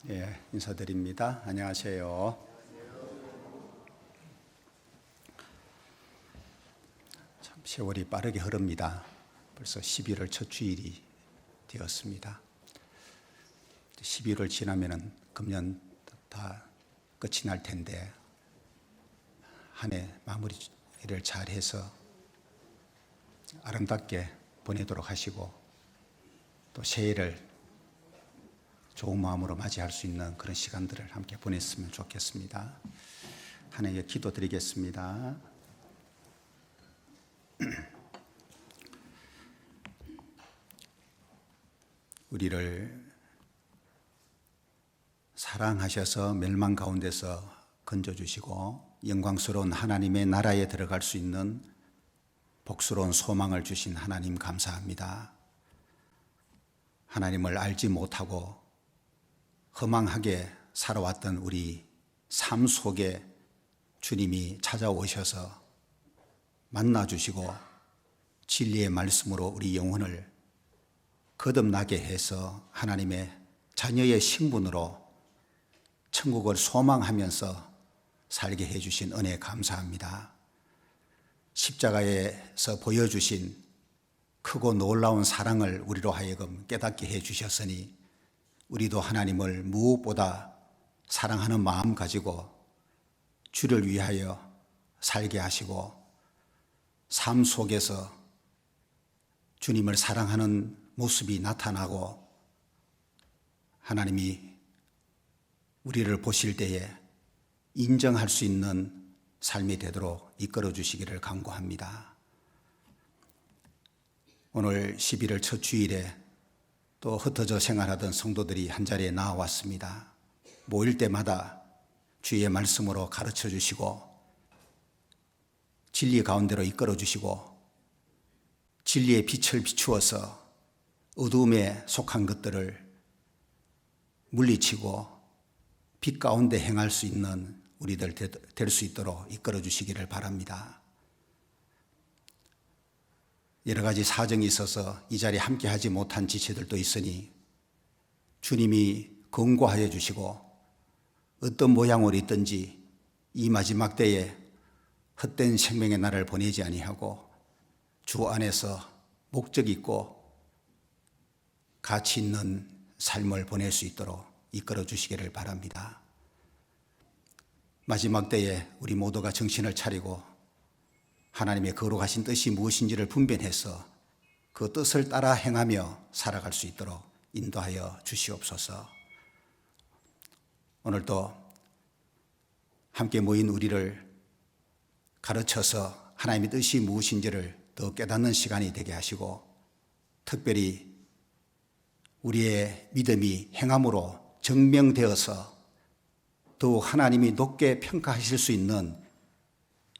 예, 인사드립니다. 안녕하세요. 참 세월이 빠르게 흐릅니다. 벌써 11월 첫 주일이 되었습니다. 11월 지나면은 금년 다 끝이 날 텐데 한 해 마무리를 잘 해서 아름답게 보내도록 하시고 또 새해를 좋은 마음으로 맞이할 수 있는 그런 시간들을 함께 보냈으면 좋겠습니다. 하나님께 기도드리겠습니다. 우리를 사랑하셔서 멸망 가운데서 건져주시고 영광스러운 하나님의 나라에 들어갈 수 있는 복스러운 소망을 주신 하나님 감사합니다. 하나님을 알지 못하고 허망하게 살아왔던 우리 삶 속에 주님이 찾아오셔서 만나주시고 진리의 말씀으로 우리 영혼을 거듭나게 해서 하나님의 자녀의 신분으로 천국을 소망하면서 살게 해주신 은혜 감사합니다. 십자가에서 보여주신 크고 놀라운 사랑을 우리로 하여금 깨닫게 해주셨으니 우리도 하나님을 무엇보다 사랑하는 마음 가지고 주를 위하여 살게 하시고 삶 속에서 주님을 사랑하는 모습이 나타나고 하나님이 우리를 보실 때에 인정할 수 있는 삶이 되도록 이끌어 주시기를 간구합니다. 오늘 11월 첫 주일에 또 흩어져 생활하던 성도들이 한자리에 나와왔습니다. 모일 때마다 주의 말씀으로 가르쳐 주시고 진리 가운데로 이끌어 주시고 진리의 빛을 비추어서 어두움에 속한 것들을 물리치고 빛 가운데 행할 수 있는 우리들 될 수 있도록 이끌어 주시기를 바랍니다. 여러 가지 사정이 있어서 이 자리에 함께 하지 못한 지체들도 있으니 주님이 권고하여 주시고 어떤 모양으로 있든지 이 마지막 때에 헛된 생명의 날을 보내지 아니하고 주 안에서 목적 있고 가치 있는 삶을 보낼 수 있도록 이끌어 주시기를 바랍니다. 마지막 때에 우리 모두가 정신을 차리고 하나님의 거룩하신 뜻이 무엇인지를 분별해서 그 뜻을 따라 행하며 살아갈 수 있도록 인도하여 주시옵소서. 오늘도 함께 모인 우리를 가르쳐서 하나님의 뜻이 무엇인지를 더 깨닫는 시간이 되게 하시고 특별히 우리의 믿음이 행함으로 증명되어서 더욱 하나님이 높게 평가하실 수 있는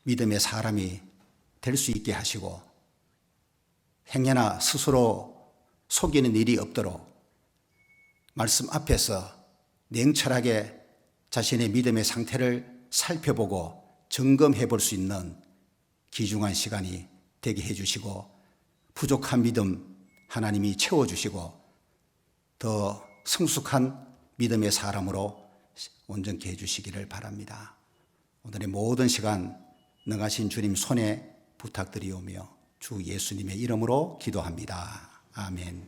믿음의 사람이 될 수 있게 하시고 행여나 스스로 속이는 일이 없도록 말씀 앞에서 냉철하게 자신의 믿음의 상태를 살펴보고 점검해 볼 수 있는 귀중한 시간이 되게 해주시고 부족한 믿음 하나님이 채워주시고 더 성숙한 믿음의 사람으로 온전케 해주시기를 바랍니다. 오늘의 모든 시간 능하신 주님 손에 부탁드리오며 주 예수님의 이름으로 기도합니다. 아멘.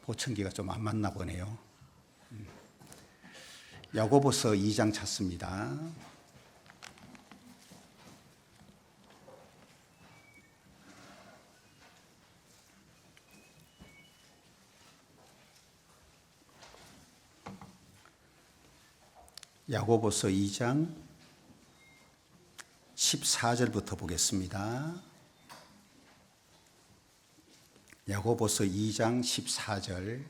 보청기가 좀 안 맞나 보네요. 야고보서 2장 찾습니다. 야고보서 2장 14절부터 보겠습니다. 야고보서 2장 14절.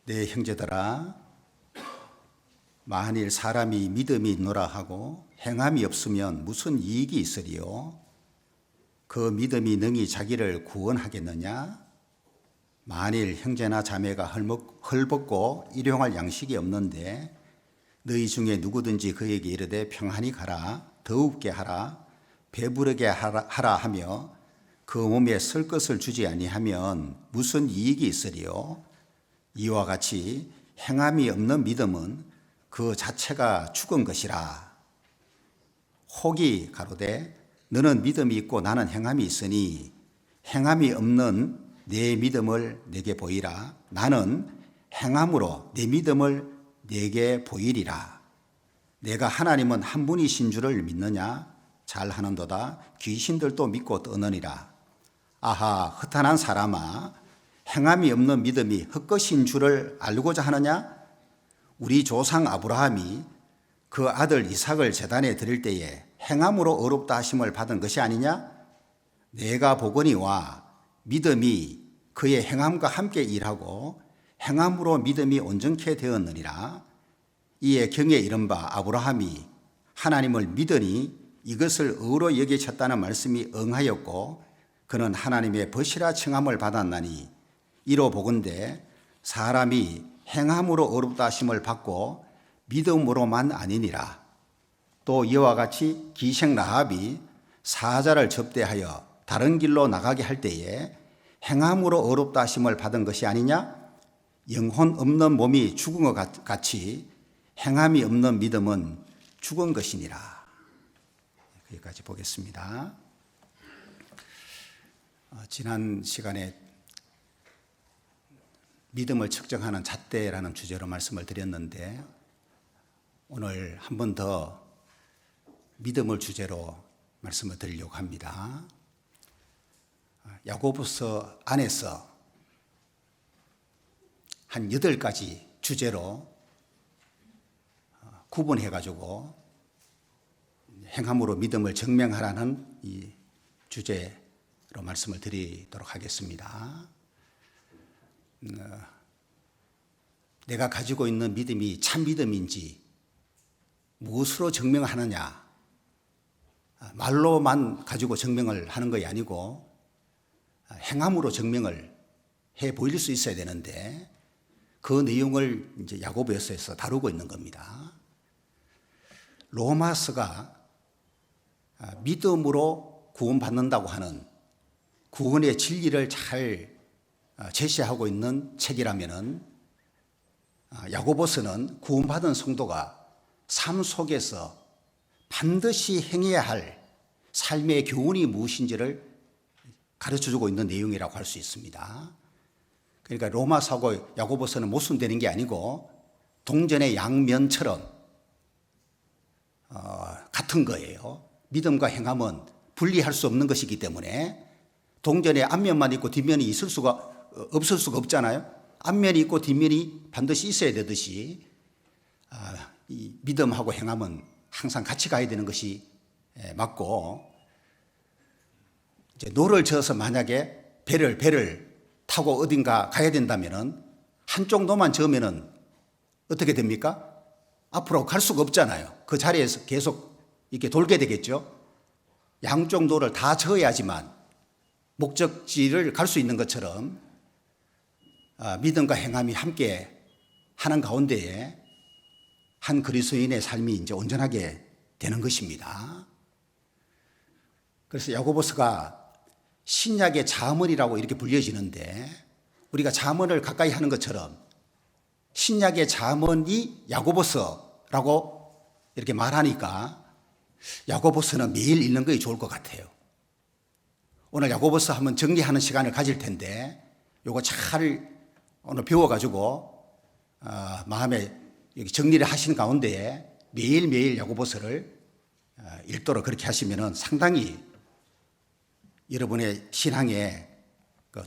내 형제들아, 만일 사람이 믿음이 있노라 하고 행함이 없으면 무슨 이익이 있으리요? 그 믿음이 능히 자기를 구원하겠느냐? 만일 형제나 자매가 헐벗고 일용할 양식이 없는데 너희 중에 누구든지 그에게 이르되 평안히 가라, 더웁게 하라, 배부르게 하라 하며 그 몸에 쓸 것을 주지 아니하면 무슨 이익이 있으리요? 이와 같이 행함이 없는 믿음은 그 자체가 죽은 것이라. 혹이 가로되 너는 믿음이 있고 나는 행함이 있으니 행함이 없는 내 믿음을 내게 보이라. 나는 행함으로 내 믿음을 내게 보이리라. 내가 하나님은 한 분이신 줄을 믿느냐? 잘하는도다. 귀신들도 믿고 떠느니라. 아하, 허탄한 사람아, 행함이 없는 믿음이 헛것인 줄을 알고자 하느냐? 우리 조상 아브라함이 그 아들 이삭을 제단에 드릴 때에 행함으로 어렵다 하심을 받은 것이 아니냐? 내가 보거니와 믿음이 그의 행함과 함께 일하고 행함으로 믿음이 온전케 되었느니라. 이에 경에 이른 바 아브라함이 하나님을 믿으니 이것을 의로 여기셨다는 말씀이 응하였고 그는 하나님의 벗이라 칭함을 받았나니 이로 보건대 사람이 행함으로 어렵다 하심을 받고 믿음으로만 아니니라. 또 이와 같이 기생 라합이 사자를 접대하여 다른 길로 나가게 할 때에 행함으로 어렵다 하심을 받은 것이 아니냐? 영혼 없는 몸이 죽은 것 같이 행함이 없는 믿음은 죽은 것이니라. 여기까지 보겠습니다. 지난 시간에 믿음을 측정하는 잣대라는 주제로 말씀을 드렸는데 오늘 한 번 더 믿음을 주제로 말씀을 드리려고 합니다. 야고보서 안에서 한 8가지 주제로 구분해가지고 행함으로 믿음을 증명하라는 이 주제로 말씀을 드리도록 하겠습니다. 내가 가지고 있는 믿음이 참 믿음인지 무엇으로 증명하느냐? 말로만 가지고 증명을 하는 것이 아니고 행함으로 증명을 해 보일 수 있어야 되는데 그 내용을 이제 야고보서에서 다루고 있는 겁니다. 로마서가 믿음으로 구원받는다고 하는 구원의 진리를 잘 제시하고 있는 책이라면은 야고보서는 구원받은 성도가 삶 속에서 반드시 행해야 할 삶의 교훈이 무엇인지를 가르쳐주고 있는 내용이라고 할 수 있습니다. 그러니까 로마서하고 야고보서는 모순되는 게 아니고 동전의 양면처럼 같은 거예요. 믿음과 행함은 분리할 수 없는 것이기 때문에 동전의 앞면만 있고 뒷면이 없을 수가 없잖아요. 앞면이 있고 뒷면이 반드시 있어야 되듯이 이 믿음하고 행함은 항상 같이 가야 되는 것이 맞고, 이제 노를 저어서 만약에 배를 타고 어딘가 가야 된다면은 한쪽 노만 저으면은 어떻게 됩니까? 앞으로 갈 수가 없잖아요. 그 자리에서 계속 이렇게 돌게 되겠죠. 양쪽 노를 다 저어야지만 목적지를 갈 수 있는 것처럼 믿음과 행함이 함께 하는 가운데에 한 그리스도인의 삶이 이제 온전하게 되는 것입니다. 그래서 야고보서가 신약의 잠언이라고 이렇게 불려지는데 우리가 잠언을 가까이 하는 것처럼 신약의 잠언이 야고보서라고 이렇게 말하니까 야고보서는 매일 읽는 것이 좋을 것 같아요. 오늘 야고보서 한번 정리하는 시간을 가질 텐데 요거 잘 오늘 배워가지고 마음에 정리를 하신 가운데에 매일매일 야고보서를 읽도록 그렇게 하시면 상당히 여러분의 신앙에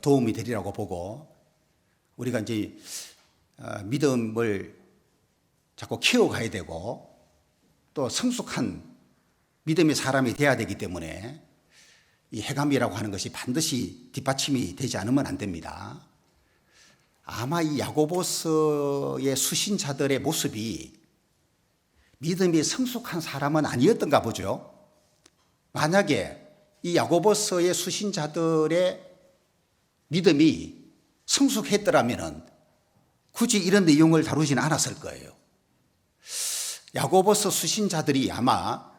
도움이 되리라고 보고, 우리가 이제 믿음을 자꾸 키워가야 되고 또 성숙한 믿음의 사람이 돼야 되기 때문에 이 행함이라고 하는 것이 반드시 뒷받침이 되지 않으면 안 됩니다. 아마 이 야고보서의 수신자들의 모습이 믿음이 성숙한 사람은 아니었던가 보죠. 만약에 이 야고보서의 수신자들의 믿음이 성숙했더라면 굳이 이런 내용을 다루지는 않았을 거예요. 야고보서 수신자들이 아마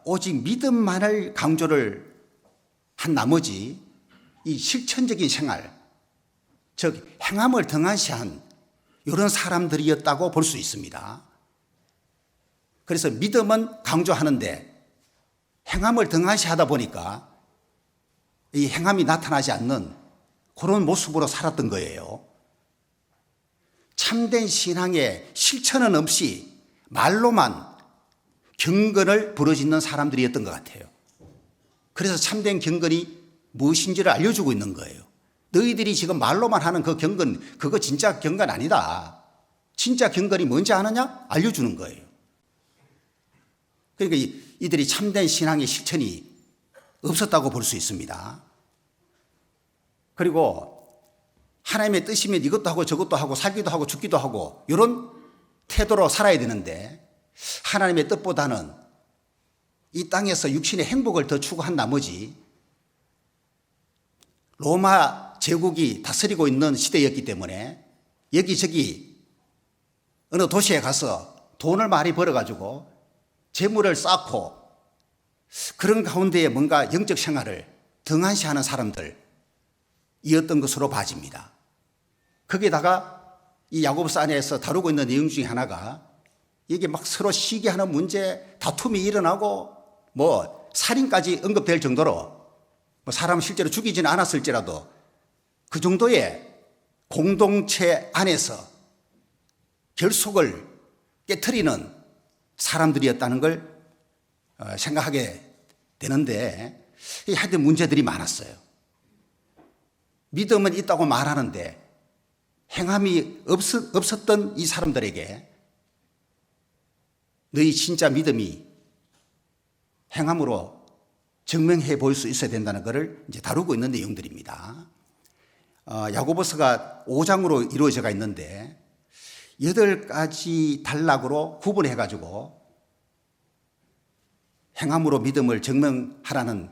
오직 믿음만을 강조를 한 나머지 이 실천적인 생활, 즉 행함을 등한시한 이런 사람들이었다고 볼 수 있습니다. 그래서 믿음은 강조하는데 행함을 등한시하다 보니까 이 행함이 나타나지 않는 그런 모습으로 살았던 거예요. 참된 신앙의 실천은 없이 말로만 경건을 부르짖는 사람들이었던 것 같아요. 그래서 참된 경건이 무엇인지를 알려주고 있는 거예요. 너희들이 지금 말로만 하는 그 경건, 그거 진짜 경건 아니다. 진짜 경건이 뭔지 아느냐? 알려주는 거예요. 그러니까 이들이 참된 신앙의 실천이 없었다고 볼 수 있습니다. 그리고 하나님의 뜻이면 이것도 하고 저것도 하고 살기도 하고 죽기도 하고 이런 태도로 살아야 되는데 하나님의 뜻보다는 이 땅에서 육신의 행복을 더 추구한 나머지 로마 제국이 다스리고 있는 시대였기 때문에 여기저기 어느 도시에 가서 돈을 많이 벌어가지고 재물을 쌓고 그런 가운데에 뭔가 영적 생활을 등한시하는 사람들이었던 것으로 봐집니다. 거기다가 이 야고보서 안에서 다루고 있는 내용 중에 하나가 이게 막 서로 시기하는 문제, 다툼이 일어나고 뭐 살인까지 언급될 정도로 뭐 사람 실제로 죽이지는 않았을지라도 그 정도의 공동체 안에서 결속을 깨트리는 사람들이었다는 걸 생각하게 되는데 하여튼 문제들이 많았어요. 믿음은 있다고 말하는데 행함이 없었던 이 사람들에게 너희 진짜 믿음이 행함으로 증명해 보일 수 있어야 된다는 것을 이제 다루고 있는 내용들입니다. 야고보서가 5장으로 이루어져가 있는데 8가지 단락으로 구분해 가지고 행함으로 믿음을 증명하라는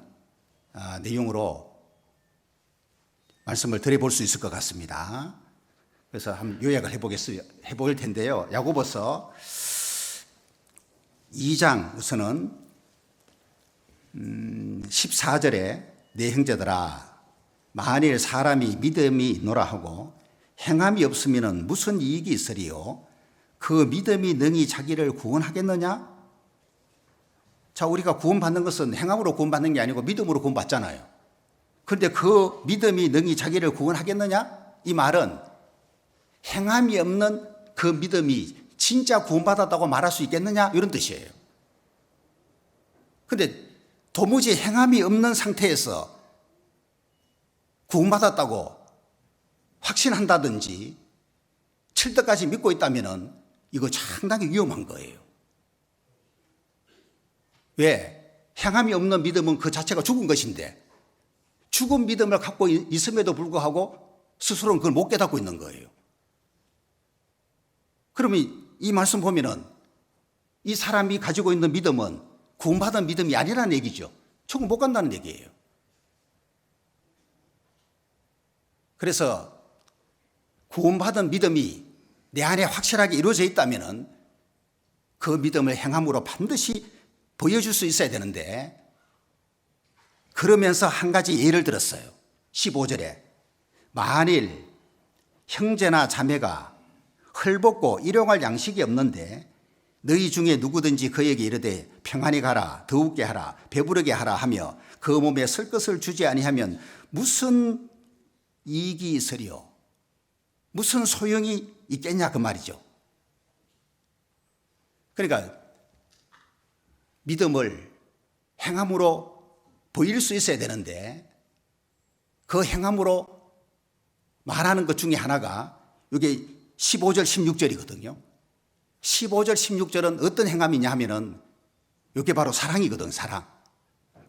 내용으로 말씀을 드려볼 수 있을 것 같습니다. 그래서 한번 요약을 해볼 텐데요. 야고보서 2장 우선은 14절에 내 형제들아 만일 사람이 믿음이 있노라 하고 행함이 없으면 무슨 이익이 있으리요? 그 믿음이 능히 자기를 구원하겠느냐? 자, 우리가 구원받는 것은 행함으로 구원받는 게 아니고 믿음으로 구원받잖아요. 그런데 그 믿음이 능히 자기를 구원하겠느냐? 이 말은 행함이 없는 그 믿음이 진짜 구원받았다고 말할 수 있겠느냐? 이런 뜻이에요. 그런데 도무지 행함이 없는 상태에서 구원받았다고 확신한다든지 칠때까지 믿고 있다면 이거 상당히 위험한 거예요. 왜? 행함이 없는 믿음은 그 자체가 죽은 것인데 죽은 믿음을 갖고 있음에도 불구하고 스스로는 그걸 못 깨닫고 있는 거예요. 그러면 이 말씀 보면은 이 사람이 가지고 있는 믿음은 구원받은 믿음이 아니라는 얘기죠. 천국 못 간다는 얘기예요. 그래서 구원받은 믿음이 내 안에 확실하게 이루어져 있다면 그 믿음을 행함으로 반드시 보여줄 수 있어야 되는데 그러면서 한 가지 예를 들었어요. 15절에 만일 형제나 자매가 헐벗고 일용할 양식이 없는데 너희 중에 누구든지 그에게 이르되 평안히 가라 더욱게 하라 배부르게 하라 하며 그 몸에 쓸 것을 주지 아니하면 무슨 이익이 있으리요? 무슨 소용이 있겠냐 그 말이죠. 그러니까 믿음을 행함으로 보일 수 있어야 되는데 그 행함으로 말하는 것 중에 하나가 이게 15절 16절이거든요. 15절 16절은 어떤 행함이냐 하면은 이게 바로 사랑이거든. 사랑.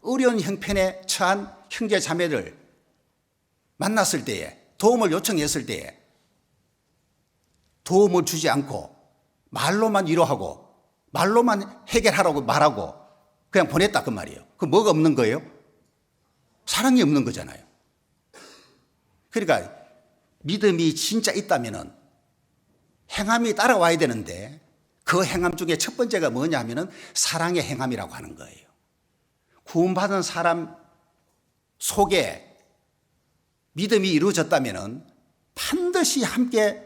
어려운 형편에 처한 형제 자매를 만났을 때에 도움을 요청했을 때에 도움을 주지 않고 말로만 위로하고 말로만 해결하라고 말하고 그냥 보냈다 그 말이에요. 그 뭐가 없는 거예요? 사랑이 없는 거잖아요. 그러니까 믿음이 진짜 있다면은 행함이 따라와야 되는데 그 행함 중에 첫 번째가 뭐냐 하면은 사랑의 행함이라고 하는 거예요. 구원받은 사람이 속에 믿음이 이루어졌다면 반드시 함께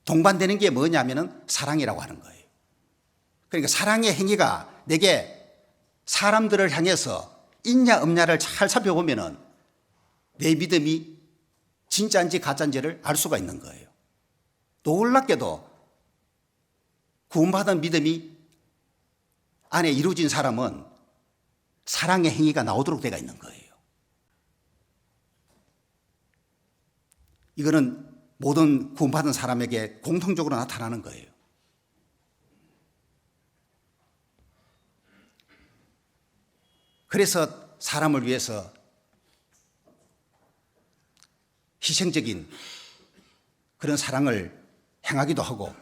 동반되는 게 뭐냐면 사랑이라고 하는 거예요. 그러니까 사랑의 행위가 내게 사람들을 향해서 있냐 없냐를 잘 살펴보면 내 믿음이 진짜인지 가짜인지를 알 수가 있는 거예요. 놀랍게도 구원받은 믿음이 안에 이루어진 사람은 사랑의 행위가 나오도록 되어 있는 거예요. 이거는 모든 구원받은 사람에게 공통적으로 나타나는 거예요. 그래서 사람을 위해서 희생적인 그런 사랑을 행하기도 하고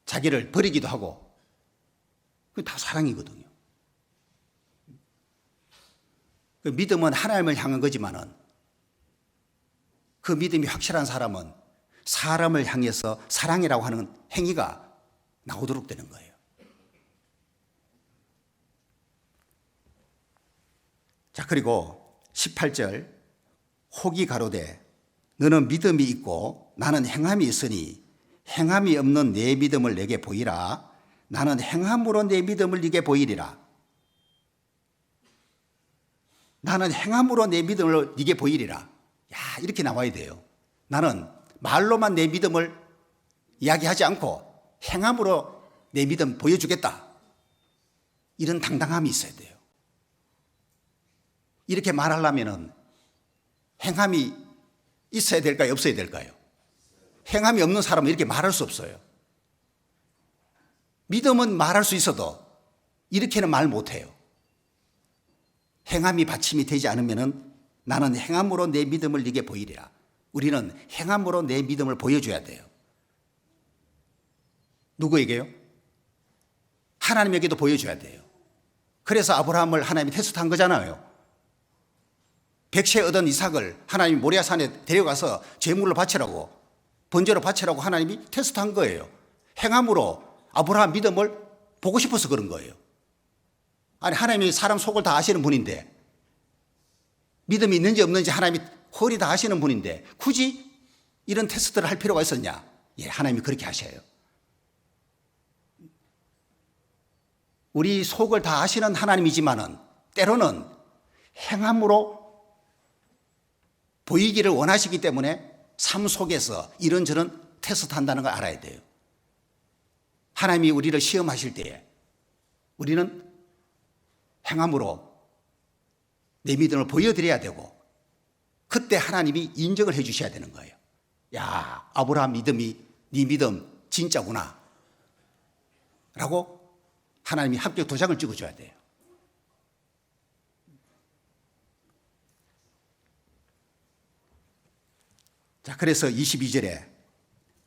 자기를 버리기도 하고 그게 다 사랑이거든요. 그 믿음은 하나님을 향한 거지만은 그 믿음이 확실한 사람은 사람을 향해서 사랑이라고 하는 행위가 나오도록 되는 거예요. 자, 그리고 18절 혹이 가로되 너는 믿음이 있고 나는 행함이 있으니 행함이 없는 내 믿음을 내게 보이라. 나는 행함으로 내 믿음을 네게 보이리라. 나는 행함으로 내 믿음을 네게 보이리라. 야, 이렇게 나와야 돼요. 나는 말로만 내 믿음을 이야기하지 않고 행함으로 내 믿음 보여주겠다. 이런 당당함이 있어야 돼요. 이렇게 말하려면 행함이 있어야 될까요? 없어야 될까요? 행함이 없는 사람은 이렇게 말할 수 없어요. 믿음은 말할 수 있어도 이렇게는 말 못해요. 행함이 받침이 되지 않으면 나는 행함으로 내 믿음을 네게 보이리라. 우리는 행함으로 내 믿음을 보여줘야 돼요. 누구에게요? 하나님에게도 보여줘야 돼요. 그래서 아브라함을 하나님이 테스트한 거잖아요. 백세 얻은 이삭을 하나님이 모리아산에 데려가서 제물로 바치라고, 번제로 바치라고 하나님이 테스트한 거예요. 행함으로 아브라함 믿음을 보고 싶어서 그런 거예요. 아니, 하나님이 사람 속을 다 아시는 분인데, 믿음이 있는지 없는지 하나님이 홀이 다 아시는 분인데 굳이 이런 테스트를 할 필요가 있었냐? 예, 하나님이 그렇게 하셔요. 우리 속을 다 아시는 하나님이지만은 때로는 행함으로 보이기를 원하시기 때문에 삶 속에서 이런저런 테스트 한다는 걸 알아야 돼요. 하나님이 우리를 시험하실 때에 우리는 행함으로 내 믿음을 보여드려야 되고 그때 하나님이 인정을 해 주셔야 되는 거예요. 야, 아브라함 믿음이 네 믿음 진짜구나 라고 하나님이 합격 도장을 찍어줘야 돼요. 자, 그래서 22절에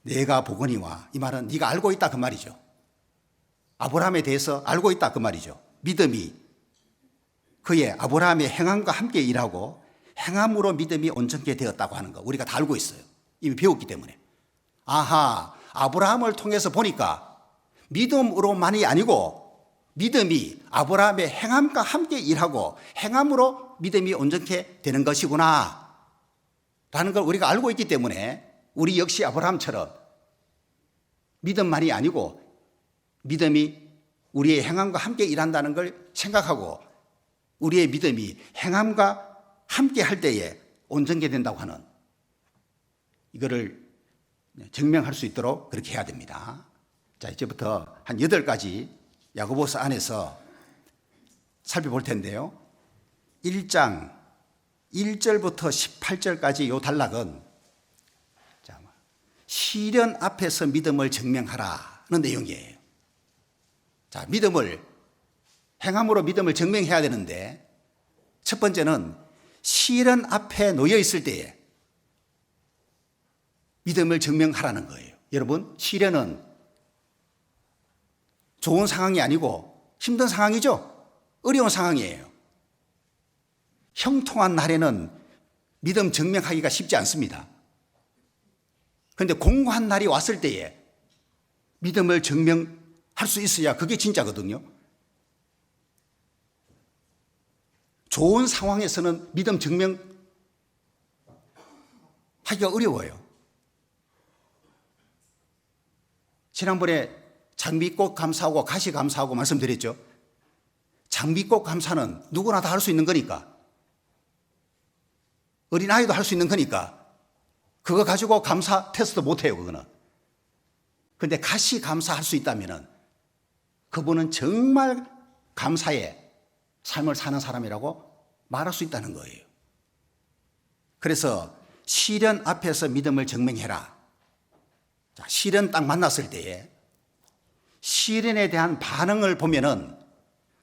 내가 보거니와, 이 말은 네가 알고 있다 그 말이죠. 아브라함에 대해서 알고 있다 그 말이죠. 믿음이 그의 아브라함의 행함과 함께 일하고 행함으로 믿음이 온전케 되었다고 하는 거 우리가 다 알고 있어요. 이미 배웠기 때문에. 아하, 아브라함을 통해서 보니까 믿음으로만이 아니고 믿음이 아브라함의 행함과 함께 일하고 행함으로 믿음이 온전케 되는 것이구나 라는 걸 우리가 알고 있기 때문에 우리 역시 아브라함처럼 믿음만이 아니고 믿음이 우리의 행함과 함께 일한다는 걸 생각하고 우리의 믿음이 행함과 함께 할 때에 온전케 된다고 하는 이거를 증명할 수 있도록 그렇게 해야 됩니다. 자, 이제부터 한 8가지 야고보서 안에서 살펴볼 텐데요. 1장 1절부터 18절까지 이 단락은 시련 앞에서 믿음을 증명하라는 내용이에요. 자, 믿음을 행함으로 믿음을 증명해야 되는데 첫 번째는 시련 앞에 놓여 있을 때에 믿음을 증명하라는 거예요. 여러분, 시련은 좋은 상황이 아니고 힘든 상황이죠. 어려운 상황이에요. 형통한 날에는 믿음 증명하기가 쉽지 않습니다. 그런데 공고한 날이 왔을 때에 믿음을 증명할 수 있어야 그게 진짜거든요. 좋은 상황에서는 믿음 증명하기가 어려워요. 지난번에 장미꽃 감사하고 가시 감사하고 말씀드렸죠. 장미꽃 감사는 누구나 다 할 수 있는 거니까, 어린아이도 할 수 있는 거니까 그거 가지고 감사 테스트 못해요. 그거는. 그런데 가시 감사할 수 있다면 그분은 정말 감사의 삶을 사는 사람이라고 말할 수 있다는 거예요. 그래서 시련 앞에서 믿음을 증명해라. 자, 시련 딱 만났을 때에 시련에 대한 반응을 보면은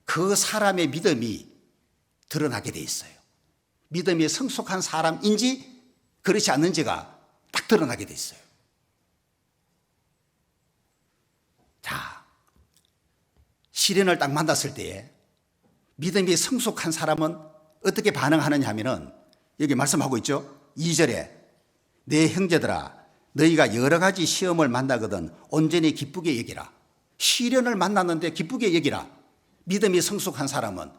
그 사람의 믿음이 드러나게 돼 있어요. 믿음이 성숙한 사람인지 그렇지 않는지가 딱 드러나게 돼 있어요. 자, 시련을 딱 만났을 때에 믿음이 성숙한 사람은 어떻게 반응하느냐 하면은 여기 말씀하고 있죠. 2절에 내 형제들아 너희가 여러 가지 시험을 만나거든 온전히 기쁘게 여기라. 시련을 만났는데 기쁘게 여기라. 믿음이 성숙한 사람은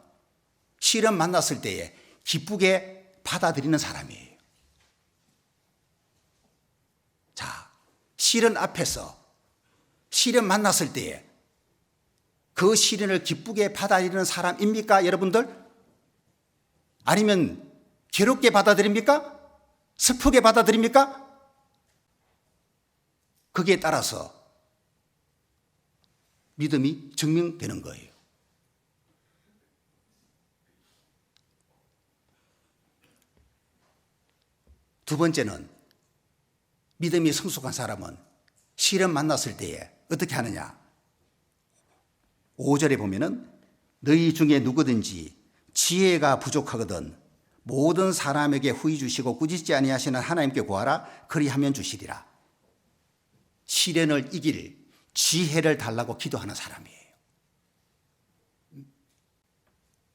시련 만났을 때에 기쁘게 받아들이는 사람이에요. 자, 시련 앞에서 시련 만났을 때에 그 시련을 기쁘게 받아들이는 사람입니까, 여러분들? 아니면 괴롭게 받아들입니까? 슬프게 받아들입니까? 거기에 따라서 믿음이 증명되는 거예요. 두 번째는 믿음이 성숙한 사람은 시련 만났을 때에 어떻게 하느냐? 5절에 보면은 너희 중에 누구든지 지혜가 부족하거든 모든 사람에게 후히 주시고 꾸짖지 아니하시는 하나님께 구하라 그리하면 주시리라. 시련을 이길 지혜를 달라고 기도하는 사람이에요.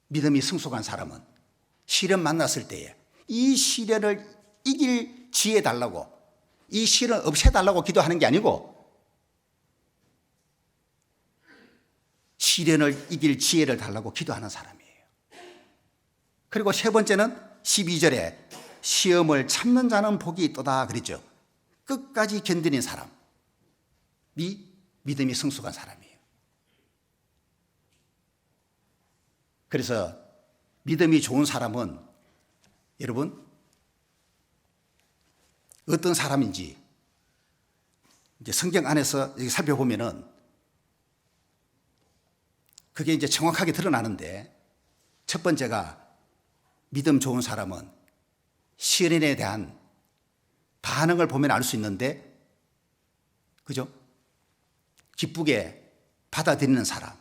믿음이 성숙한 사람은 시련 만났을 때에 이 시련을 이길 지혜 달라고, 이 시련 없애달라고 기도하는 게 아니고 시련을 이길 지혜를 달라고 기도하는 사람이에요. 그리고 세 번째는 12절에 시험을 참는 자는 복이 있도다 그랬죠. 끝까지 견디는 사람이 믿음이 성숙한 사람이에요. 그래서 믿음이 좋은 사람은 여러분 어떤 사람인지 이제 성경 안에서 여기 살펴보면은 그게 이제 정확하게 드러나는데, 첫 번째가 믿음 좋은 사람은 시련에 대한 반응을 보면 알 수 있는데, 그죠? 기쁘게 받아들이는 사람,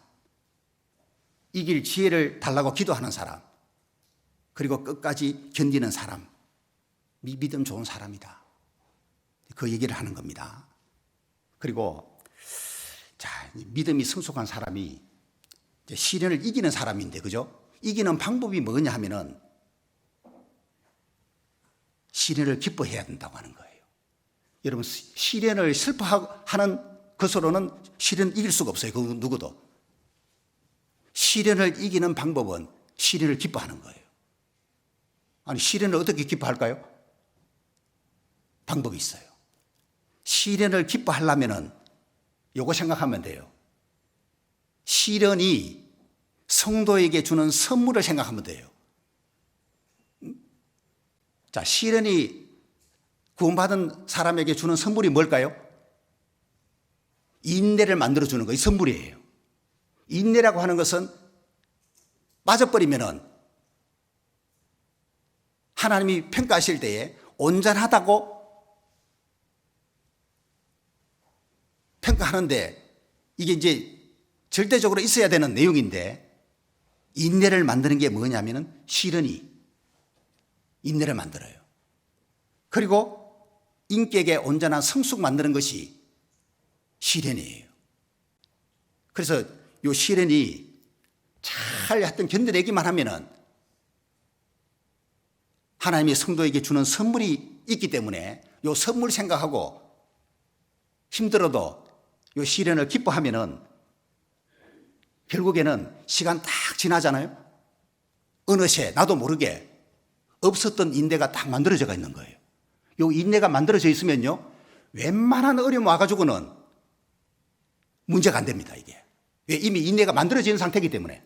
이길 지혜를 달라고 기도하는 사람, 그리고 끝까지 견디는 사람, 믿음 좋은 사람이다. 그 얘기를 하는 겁니다. 그리고 자, 믿음이 성숙한 사람이 시련을 이기는 사람인데, 그죠? 이기는 방법이 뭐냐 하면은 시련을 기뻐해야 된다고 하는 거예요. 여러분, 시련을 슬퍼하는 것으로는 시련 이길 수가 없어요. 그 누구도. 시련을 이기는 방법은 시련을 기뻐하는 거예요. 아니, 시련을 어떻게 기뻐할까요? 방법이 있어요. 시련을 기뻐하려면은 요거 생각하면 돼요. 시련이 성도에게 주는 선물을 생각하면 돼요. 자, 시련이 구원받은 사람에게 주는 선물이 뭘까요? 인내를 만들어주는 거예요. 선물이에요. 인내라고 하는 것은 빠져버리면은 하나님이 평가하실 때에 온전하다고 평가하는데, 이게 이제 절대적으로 있어야 되는 내용인데, 인내를 만드는 게 뭐냐면은 시련이 인내를 만들어요. 그리고 인격의 온전한 성숙 만드는 것이 시련이에요. 그래서 이 시련이 잘 하여튼 견뎌내기만 하면은 하나님이 성도에게 주는 선물이 있기 때문에 이 선물 생각하고 힘들어도 이 시련을 기뻐하면은 결국에는 시간 딱 지나잖아요. 어느새 나도 모르게 없었던 인내가 딱 만들어져 있는 거예요. 요 인내가 만들어져 있으면요, 웬만한 어려움 와가지고는 문제가 안 됩니다, 이게. 왜? 이미 인내가 만들어진 상태이기 때문에.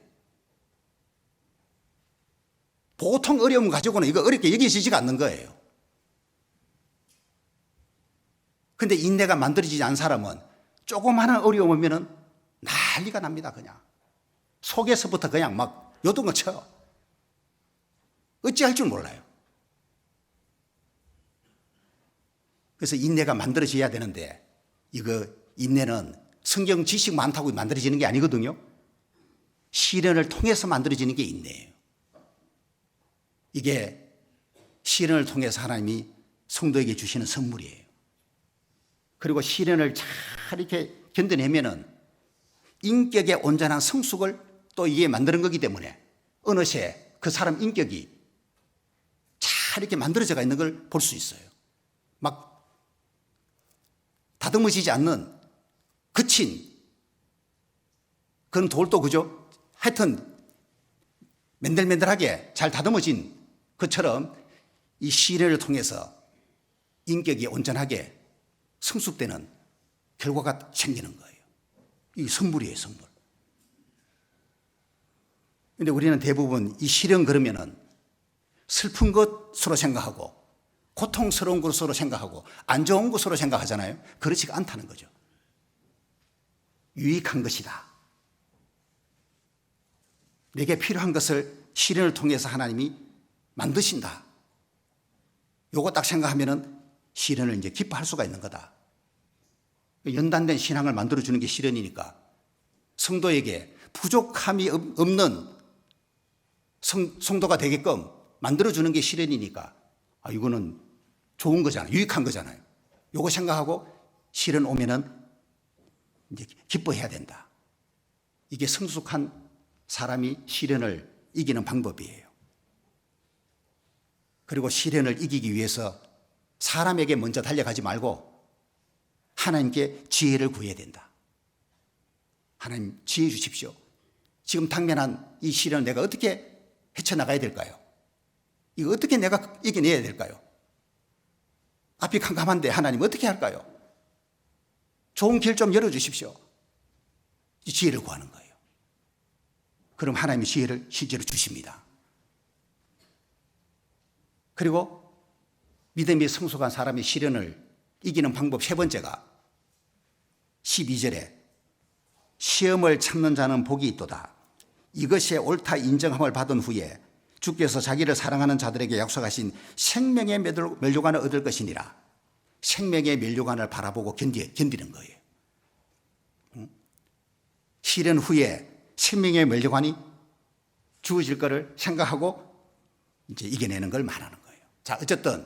보통 어려움 가지고는 이거 어렵게 여기지지가 않는 거예요. 근데 인내가 만들어지지 않은 사람은 조그마한 어려움 오면은 난리가 납니다, 그냥. 속에서부터 그냥 막 요동을 쳐. 어찌할 줄 몰라요. 그래서 인내가 만들어져야 되는데, 이거 인내는 성경 지식 많다고 만들어지는 게 아니거든요. 시련을 통해서 만들어지는 게 인내예요. 이게 시련을 통해서 하나님이 성도에게 주시는 선물이에요. 그리고 시련을 잘 이렇게 견뎌내면은 인격의 온전한 성숙을 또 이게 만드는 거기 때문에 어느새 그 사람 인격이 잘 이렇게 만들어져 있는 걸 볼 수 있어요. 막 다듬어지지 않는 거친 그런 돌도 그죠? 하여튼 맨들맨들하게 잘 다듬어진 것처럼 이 시련을 통해서 인격이 온전하게 성숙되는 결과가 생기는 거예요. 이 선물이에요, 선물. 근데 우리는 대부분 이 시련 그러면은 슬픈 것으로 생각하고 고통스러운 것으로 생각하고 안 좋은 것으로 생각하잖아요. 그렇지가 않다는 거죠. 유익한 것이다. 내게 필요한 것을 시련을 통해서 하나님이 만드신다. 요거 딱 생각하면은 시련을 이제 기뻐할 수가 있는 거다. 연단된 신앙을 만들어주는 게 시련이니까 성도에게 부족함이 없는 성도가 되게끔 만들어주는 게 시련이니까 이거는 좋은 거잖아요. 유익한 거잖아요. 요거 생각하고 시련 오면은 이제 기뻐해야 된다. 이게 성숙한 사람이 시련을 이기는 방법이에요. 그리고 시련을 이기기 위해서 사람에게 먼저 달려가지 말고 하나님께 지혜를 구해야 된다. 하나님 지혜 주십시오. 지금 당면한 이 시련을 내가 어떻게 헤쳐나가야 될까요? 이거 어떻게 내가 이겨내야 될까요? 앞이 캄캄한데 하나님 어떻게 할까요? 좋은 길 좀 열어주십시오. 지혜를 구하는 거예요. 그럼 하나님이 지혜를 실제로 주십니다. 그리고 믿음이 성숙한 사람이 시련을 이기는 방법 세 번째가 12절에 시험을 참는 자는 복이 있도다. 이것이 옳다 인정함을 받은 후에 주께서 자기를 사랑하는 자들에게 약속하신 생명의 면류관을 얻을 것이니라. 생명의 면류관을 바라보고 견디는 거예요. 시련 후에 생명의 면류관이 주어질 것을 생각하고 이제 이겨내는 걸 말하는 거예요. 자, 어쨌든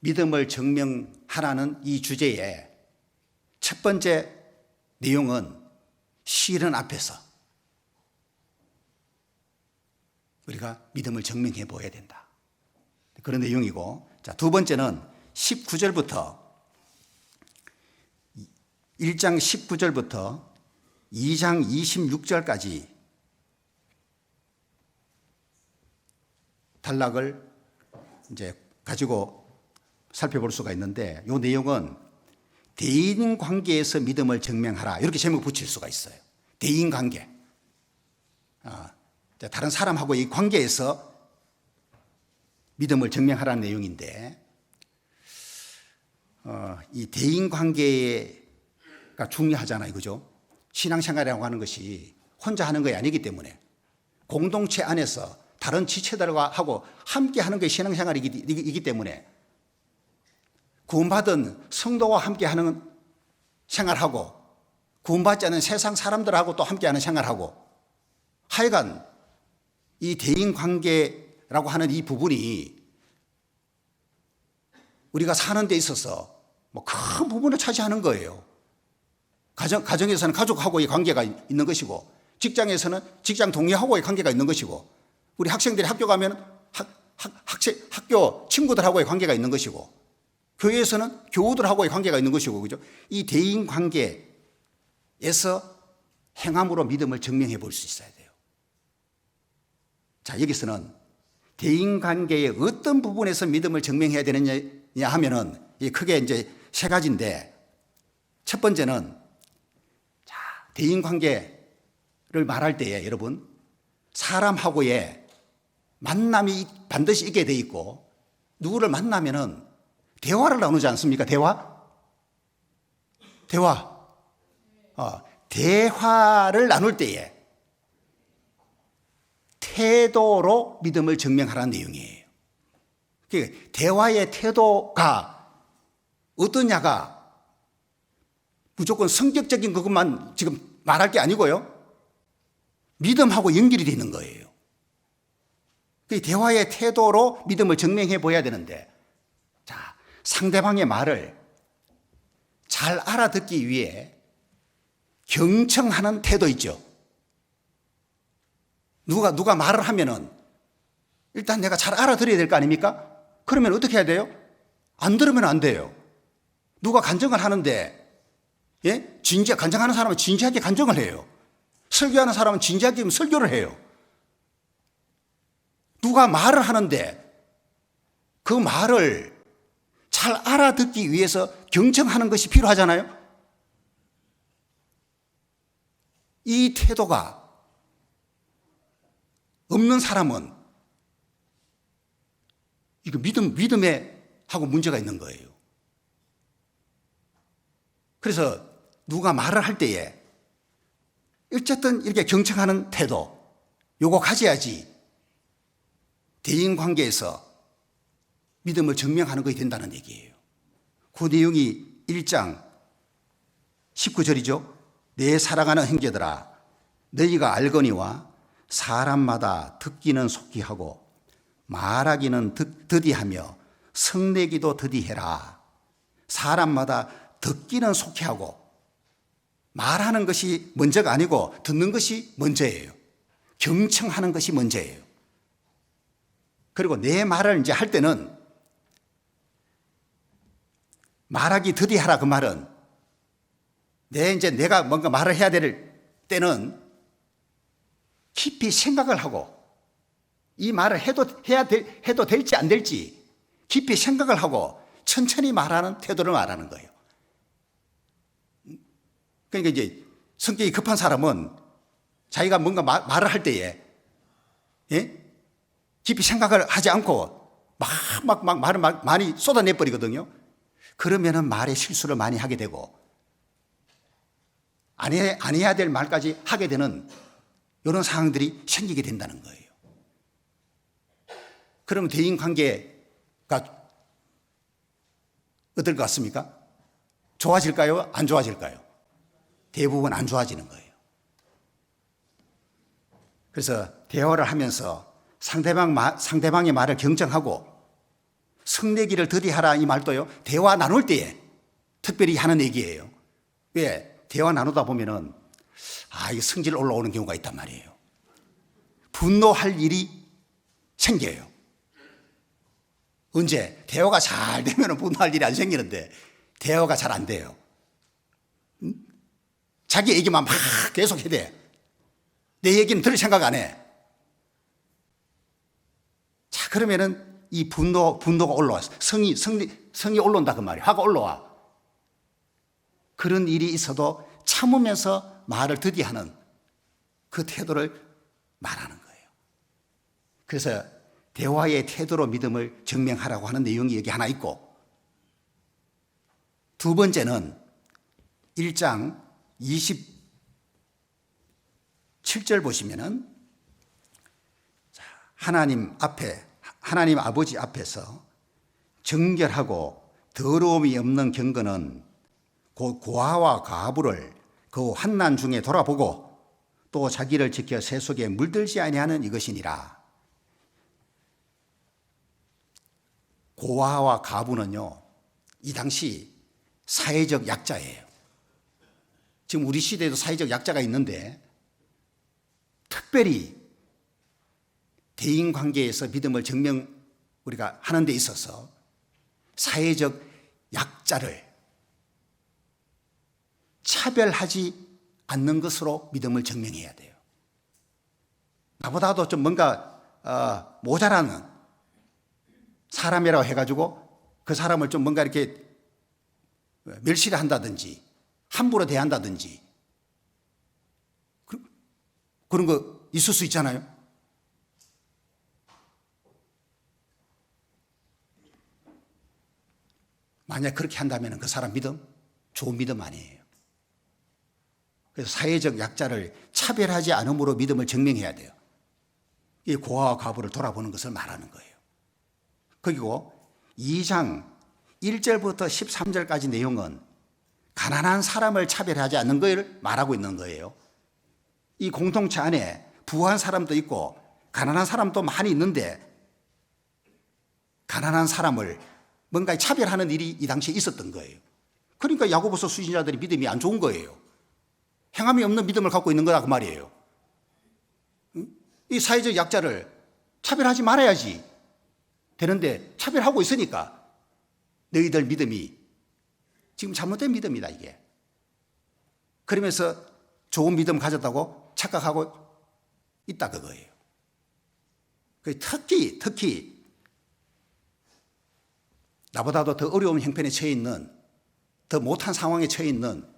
믿음을 증명하라는 이 주제의 첫 번째 내용은 시련 앞에서 우리가 믿음을 증명해 보여야 된다. 그런 내용이고, 자, 두 번째는 19절부터 1장 19절부터 2장 26절까지 단락을 이제 가지고 살펴볼 수가 있는데, 이 내용은 대인 관계에서 믿음을 증명하라 이렇게 제목 붙일 수가 있어요. 대인 관계. 다른 사람하고 이 관계에서 믿음을 증명하라는 내용인데, 이 대인 관계가 중요하잖아요, 그죠? 신앙생활이라고 하는 것이 혼자 하는 것이 아니기 때문에 공동체 안에서 다른 지체들과 하고 함께 하는 게 신앙생활이기 때문에 구원받은 성도와 함께 하는 생활하고 구원받지 않은 세상 사람들하고 또 함께 하는 생활하고 하여간 이 대인관계라고 하는 이 부분이 우리가 사는 데 있어서 뭐 큰 부분을 차지하는 거예요. 가정에서는 가족하고의 관계가 있는 것이고, 직장에서는 직장 동료하고의 관계가 있는 것이고, 우리 학생들이 학교 가면 학교 친구들하고의 관계가 있는 것이고, 교회에서는 교우들하고의 관계가 있는 것이고, 그죠? 이 대인 관계에서 행함으로 믿음을 증명해 볼 수 있어야 돼요. 자, 여기서는 대인관계의 어떤 부분에서 믿음을 증명해야 되느냐 하면은 크게 이제 세 가지인데, 첫 번째는 자, 대인관계를 말할 때에 여러분 사람하고의 만남이 반드시 있게 돼 있고, 누구를 만나면은 대화를 나누지 않습니까? 대화를 나눌 때에 태도로 믿음을 증명하라는 내용이에요. 대화의 태도가 어떠냐가 무조건 성격적인 그것만 지금 말할 게 아니고요, 믿음하고 연결이 되는 거예요. 대화의 태도로 믿음을 증명해 보여야 되는데, 자, 상대방의 말을 잘 알아듣기 위해 경청하는 태도 있죠. 누가 말을 하면은 일단 내가 잘 알아들어야 될 거 아닙니까? 그러면 어떻게 해야 돼요? 안 들으면 안 돼요. 누가 간증을 하는데, 간증하는 사람은 진지하게 간증을 해요. 설교하는 사람은 진지하게 설교를 해요. 누가 말을 하는데 그 말을 잘 알아듣기 위해서 경청하는 것이 필요하잖아요. 이 태도가 없는 사람은 이거 믿음에 하고 문제가 있는 거예요. 그래서 누가 말을 할 때에 어쨌든 이렇게 경청하는 태도, 요거 가져야지 대인관계에서 믿음을 증명하는 것이 된다는 얘기예요. 그 내용이 1장 19절이죠. 내 사랑하는 형제들아, 너희가 알거니와 사람마다 듣기는 속히 하고 말하기는 더디하며 성내기도 더디해라. 사람마다 듣기는 속히 하고, 말하는 것이 먼저가 아니고 듣는 것이 먼저예요. 경청하는 것이 먼저예요. 그리고 내 말을 이제 할 때는 말하기 더디하라, 그 말은 내가 뭔가 말을 해야 될 때는 깊이 생각을 하고, 이 말을 해도 될지 안 될지 깊이 생각을 하고 천천히 말하는 태도를 말하는 거예요. 그러니까 이제 성격이 급한 사람은 자기가 뭔가 말을 할 때에 깊이 생각을 하지 않고 막 말을 많이 쏟아내버리거든요. 그러면은 말에 실수를 많이 하게 되고 안 해야 될 말까지 하게 되는 이런 상황들이 생기게 된다는 거예요. 그럼 대인관계가 어떨 것 같습니까? 좋아질까요? 안 좋아질까요? 대부분 안 좋아지는 거예요. 그래서 대화를 하면서 상대방의 말을 경청하고 성내기를 더디하라, 이 말도요, 대화 나눌 때에 특별히 하는 얘기예요. 왜? 대화 나누다 보면은 이 성질 올라오는 경우가 있단 말이에요. 분노할 일이 생겨요. 언제? 대화가 잘 되면 분노할 일이 안 생기는데 대화가 잘 안 돼요. 자기 얘기만 막 계속 해야 돼. 내 얘기는 들을 생각 안 해. 자, 그러면은 이 분노가 올라와. 성이 올라온다 그 말이에요. 화가 올라와. 그런 일이 있어도 참으면서 말을 더디하는 그 태도를 말하는 거예요. 그래서 대화의 태도로 믿음을 증명하라고 하는 내용이 여기 하나 있고, 두 번째는 1장 27절 보시면은 하나님 아버지 앞에서 정결하고 더러움이 없는 경건은 곧 고아와 과부를 그 환난 중에 돌아보고 또 자기를 지켜 새 속에 물들지 아니하는 이것이니라. 고아와 과부는요, 이 당시 사회적 약자예요. 지금 우리 시대에도 사회적 약자가 있는데 특별히 대인관계에서 믿음을 증명 우리가 하는 데 있어서 사회적 약자를 차별하지 않는 것으로 믿음을 증명해야 돼요. 나보다도 좀 뭔가 모자라는 사람이라고 해가지고 그 사람을 좀 뭔가 이렇게 멸시를 한다든지 함부로 대한다든지 그런 거 있을 수 있잖아요. 만약 그렇게 한다면 그 사람 믿음 좋은 믿음 아니에요. 그래서 사회적 약자를 차별하지 않음으로 믿음을 증명해야 돼요. 이 고아와 과부를 돌아보는 것을 말하는 거예요. 그리고 2장 1절부터 13절까지 내용은 가난한 사람을 차별하지 않는 걸 말하고 있는 거예요. 이 공동체 안에 부한 사람도 있고 가난한 사람도 많이 있는데 가난한 사람을 뭔가 차별하는 일이 이 당시에 있었던 거예요. 그러니까 야고보서 수신자들이 믿음이 안 좋은 거예요. 행함이 없는 믿음을 갖고 있는 거다 그 말이에요. 이 사회적 약자를 차별하지 말아야지 되는데 차별하고 있으니까 너희들 믿음이 지금 잘못된 믿음이다 이게. 그러면서 좋은 믿음 가졌다고 착각하고 있다 그거예요. 특히 나보다도 더 어려운 형편에 처해 있는 더 못한 상황에 처해 있는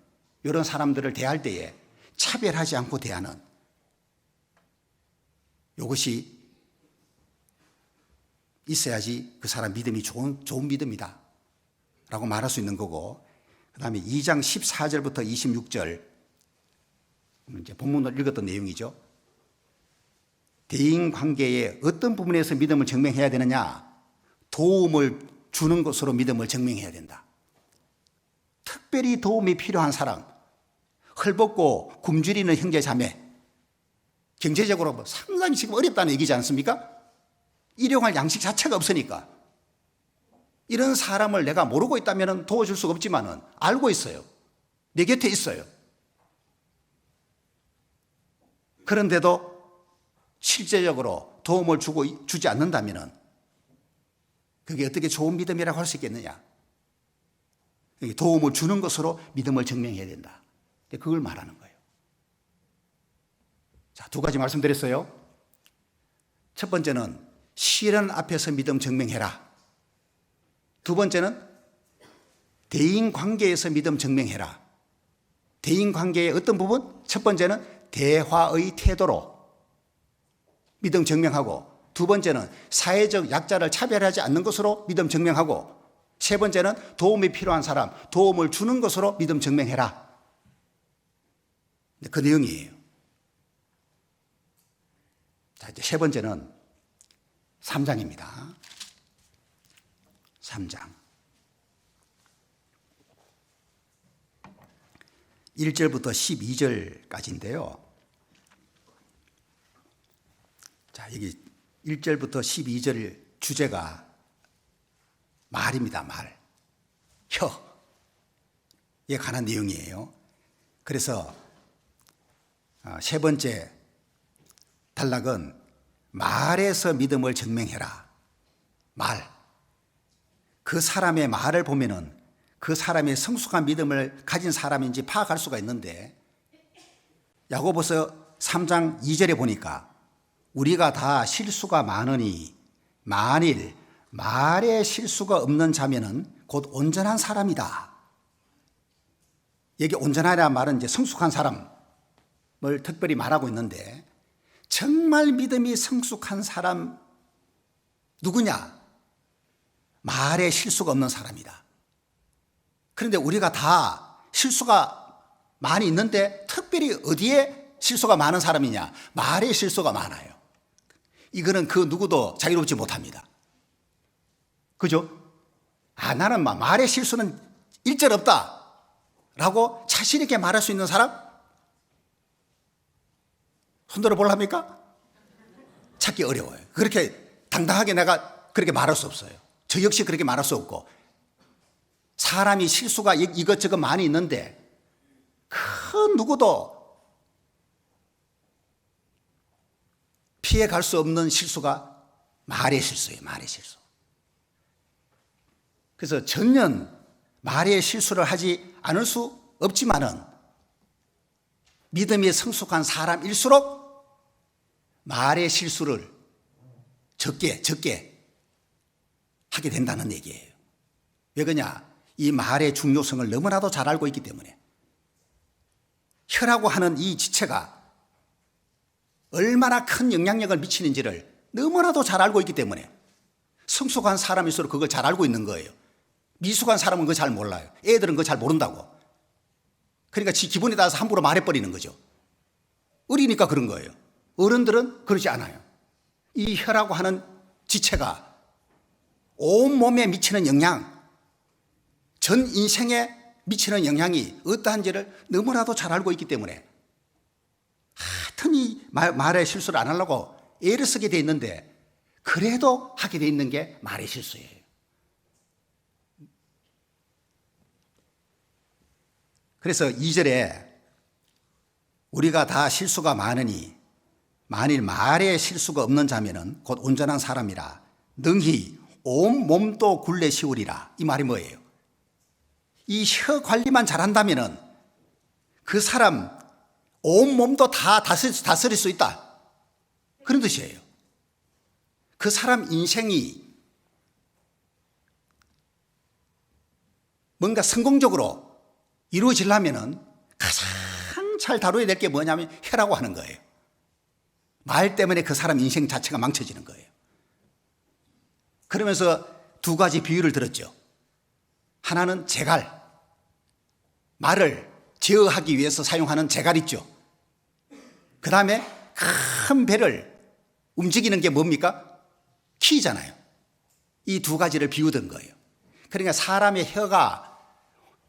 이런 사람들을 대할 때에 차별하지 않고 대하는 이것이 있어야지 그 사람 믿음이 좋은 믿음이다 라고 말할 수 있는 거고, 그 다음에 2장 14절부터 26절 이제 본문을 읽었던 내용이죠. 대인 관계의 어떤 부분에서 믿음을 증명해야 되느냐? 도움을 주는 것으로 믿음을 증명해야 된다. 특별히 도움이 필요한 사람, 헐벗고 굶주리는 형제 자매, 경제적으로 상당히 지금 어렵다는 얘기지 않습니까? 일용할 양식 자체가 없으니까. 이런 사람을 내가 모르고 있다면 도와줄 수가 없지만은 알고 있어요. 내 곁에 있어요. 그런데도 실제적으로 도움을 주지 않는다면은 그게 어떻게 좋은 믿음이라고 할 수 있겠느냐? 도움을 주는 것으로 믿음을 증명해야 된다. 그걸 말하는 거예요. 자, 두 가지 말씀드렸어요. 첫 번째는 시련 앞에서 믿음 증명해라. 두 번째는 대인 관계에서 믿음 증명해라. 대인 관계의 어떤 부분? 첫 번째는 대화의 태도로 믿음 증명하고, 두 번째는 사회적 약자를 차별하지 않는 것으로 믿음 증명하고, 세 번째는 도움이 필요한 사람, 도움을 주는 것으로 믿음 증명해라. 그 내용이에요. 자, 이제 세 번째는 3장입니다. 3장. 1절부터 12절까지인데요. 자, 여기 1절부터 12절 주제가 말입니다, 말. 혀에 관한 내용이에요. 그래서 세 번째 단락은 말에서 믿음을 증명해라. 말. 그 사람의 말을 보면은 그 사람의 성숙한 믿음을 가진 사람인지 파악할 수가 있는데, 야고보서 3장 2절에 보니까 우리가 다 실수가 많으니 만일 말에 실수가 없는 자면은 곧 온전한 사람이다. 여기 온전하다는 말은 이제 성숙한 사람을 특별히 말하고 있는데, 정말 믿음이 성숙한 사람 누구냐? 말에 실수가 없는 사람이다. 그런데 우리가 다 실수가 많이 있는데 특별히 어디에 실수가 많은 사람이냐? 말에 실수가 많아요. 이거는 그 누구도 자유롭지 못합니다. 그죠? 나는 말에 실수는 일절 없다 라고 자신 있게 말할 수 있는 사람? 손들어 보랍니까? 찾기 어려워요. 그렇게 당당하게 내가 그렇게 말할 수 없어요. 저 역시 그렇게 말할 수 없고, 사람이 실수가 이것저것 많이 있는데 그 누구도 피해갈 수 없는 실수가 말의 실수예요. 말의 실수. 그래서 전혀 말의 실수를 하지 않을 수 없지만은 믿음이 성숙한 사람일수록 말의 실수를 적게 하게 된다는 얘기예요. 왜 그러냐? 이 말의 중요성을 너무나도 잘 알고 있기 때문에. 혀라고 하는 이 지체가 얼마나 큰 영향력을 미치는지를 너무나도 잘 알고 있기 때문에 성숙한 사람일수록 그걸 잘 알고 있는 거예요. 미숙한 사람은 그거 잘 몰라요. 애들은 그거 잘 모른다고. 그러니까 지 기분에 따라서 함부로 말해버리는 거죠. 어리니까 그런 거예요. 어른들은 그러지 않아요. 이 혀라고 하는 지체가 온몸에 미치는 영향, 전 인생에 미치는 영향이 어떠한지를 너무나도 잘 알고 있기 때문에 하여튼 이 말의 실수를 안 하려고 애를 쓰게 돼 있는데 그래도 하게 돼 있는 게 말의 실수예요. 그래서 2절에 우리가 다 실수가 많으니 만일 말에 실수가 없는 자면은 곧 온전한 사람이라 능히 온 몸도 굴레 씌우리라. 이 말이 뭐예요? 이 혀 관리만 잘한다면은 그 사람 온 몸도 다 다스릴 수 있다. 그런 뜻이에요. 그 사람 인생이 뭔가 성공적으로 이루어지려면은 가장 잘 다뤄야 될 게 뭐냐면 혀라고 하는 거예요. 말 때문에 그 사람 인생 자체가 망쳐지는 거예요. 그러면서 두 가지 비유를 들었죠. 하나는 재갈, 말을 제어하기 위해서 사용하는 재갈 있죠. 그 다음에 큰 배를 움직이는 게 뭡니까? 키잖아요. 이 두 가지를 비유든 거예요. 그러니까 사람의 혀가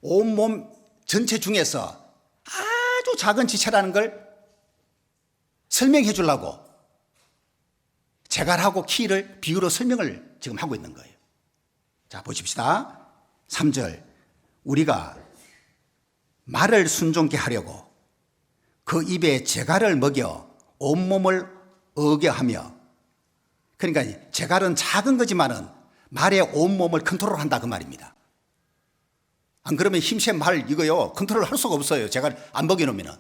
온몸 전체 중에서 아주 작은 지체라는 걸 설명해 주려고 재갈하고 키를 비유로 설명을 지금 하고 있는 거예요. 자, 보십시다. 3절. 우리가 말을 순종케 하려고 그 입에 재갈을 먹여 온몸을 어겨하며, 그러니까 재갈은 작은 거지만은 말의 온몸을 컨트롤한다 그 말입니다. 안 그러면 힘센 말 이거요 컨트롤할 수가 없어요. 재갈 안 먹여놓으면은.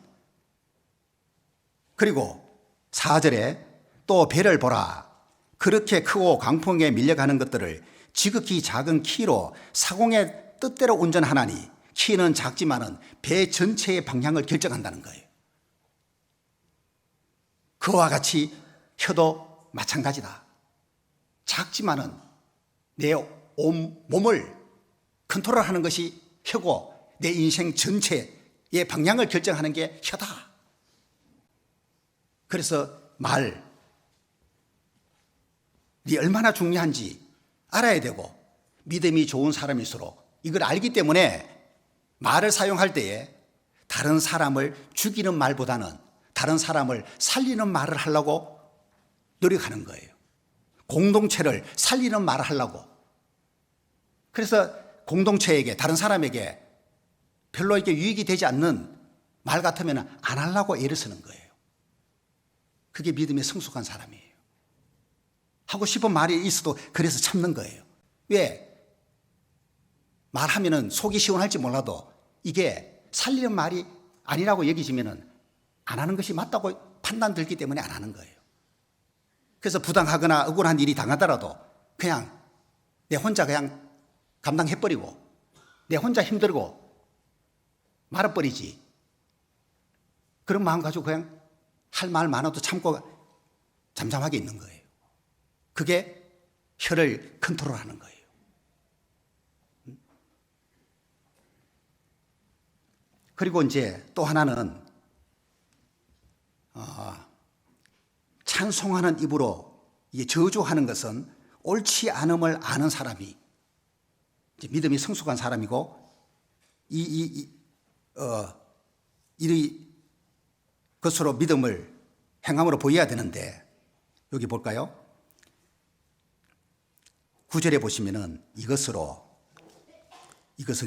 그리고 4절에 또 배를 보라. 그렇게 크고 강풍에 밀려가는 것들을 지극히 작은 키로 사공의 뜻대로 운전하나니 키는 작지만은 배 전체의 방향을 결정한다는 거예요. 그와 같이 혀도 마찬가지다. 작지만은 내 온 몸을 컨트롤하는 것이 혀고 내 인생 전체의 방향을 결정하는 게 혀다. 그래서 말이 얼마나 중요한지 알아야 되고 믿음이 좋은 사람일수록 이걸 알기 때문에 말을 사용할 때에 다른 사람을 죽이는 말보다는 다른 사람을 살리는 말을 하려고 노력하는 거예요. 공동체를 살리는 말을 하려고. 그래서 공동체에게 다른 사람에게 별로 이렇게 유익이 되지 않는 말 같으면 안 하려고 애를 쓰는 거예요. 그게 믿음의 성숙한 사람이에요. 하고 싶은 말이 있어도 그래서 참는 거예요. 왜? 말하면은 속이 시원할지 몰라도 이게 살리는 말이 아니라고 여기지면은 안 하는 것이 맞다고 판단 들기 때문에 안 하는 거예요. 그래서 부당하거나 억울한 일이 당하더라도 그냥 내 혼자 그냥 감당해버리고 내 혼자 힘들고 말아버리지. 그런 마음 가지고 그냥 할 말 많아도 참고 잠잠하게 있는 거예요. 그게 혀를 컨트롤하는 거예요. 그리고 이제 또 하나는 찬송하는 입으로 이게 저주하는 것은 옳지 않음을 아는 사람이 이제 믿음이 성숙한 사람이고 이 것으로 믿음을 행함으로 보여야 되는데 여기 볼까요? 9절에 보시면은 이것은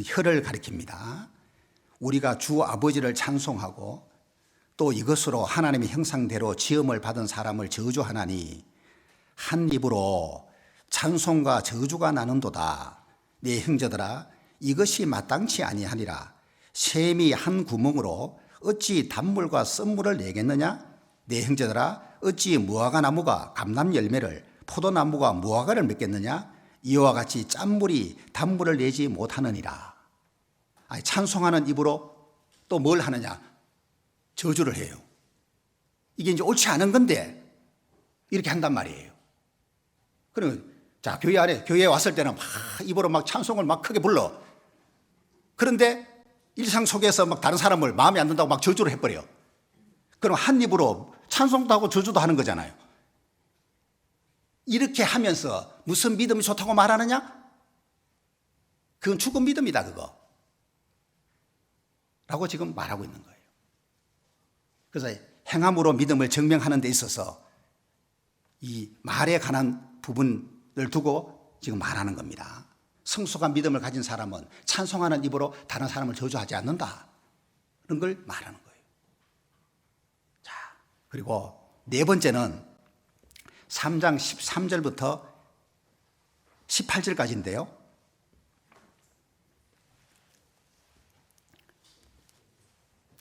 혀를 가리킵니다. 우리가 주 아버지를 찬송하고 또 이것으로 하나님의 형상대로 지음을 받은 사람을 저주하나니 한 입으로 찬송과 저주가 나는도다. 내 형제들아 이것이 마땅치 아니하니라. 샘이 한 구멍으로 어찌 단물과 썬물을 내겠느냐? 내 형제들아 어찌 무화과 나무가 감람 열매를 포도나무가 무화과를 맺겠느냐? 이와 같이 짠물이 단물을 내지 못하느니라. 아니, 찬송하는 입으로 또 뭘 하느냐? 저주를 해요. 이게 이제 옳지 않은 건데 이렇게 한단 말이에요. 그러면 자, 교회에 왔을 때는 막 입으로 막 찬송을 막 크게 불러. 그런데 일상 속에서 막 다른 사람을 마음에 안 든다고 막 저주를 해버려. 그럼 한 입으로 찬송도 하고 저주도 하는 거잖아요. 이렇게 하면서 무슨 믿음이 좋다고 말하느냐? 그건 죽은 믿음이다, 그거. 라고 지금 말하고 있는 거예요. 그래서 행함으로 믿음을 증명하는 데 있어서 이 말에 관한 부분을 두고 지금 말하는 겁니다. 성숙한 믿음을 가진 사람은 찬송하는 입으로 다른 사람을 저주하지 않는다. 그런 걸 말하는 거예요. 자, 그리고 네 번째는 3장 13절부터 18절까지인데요.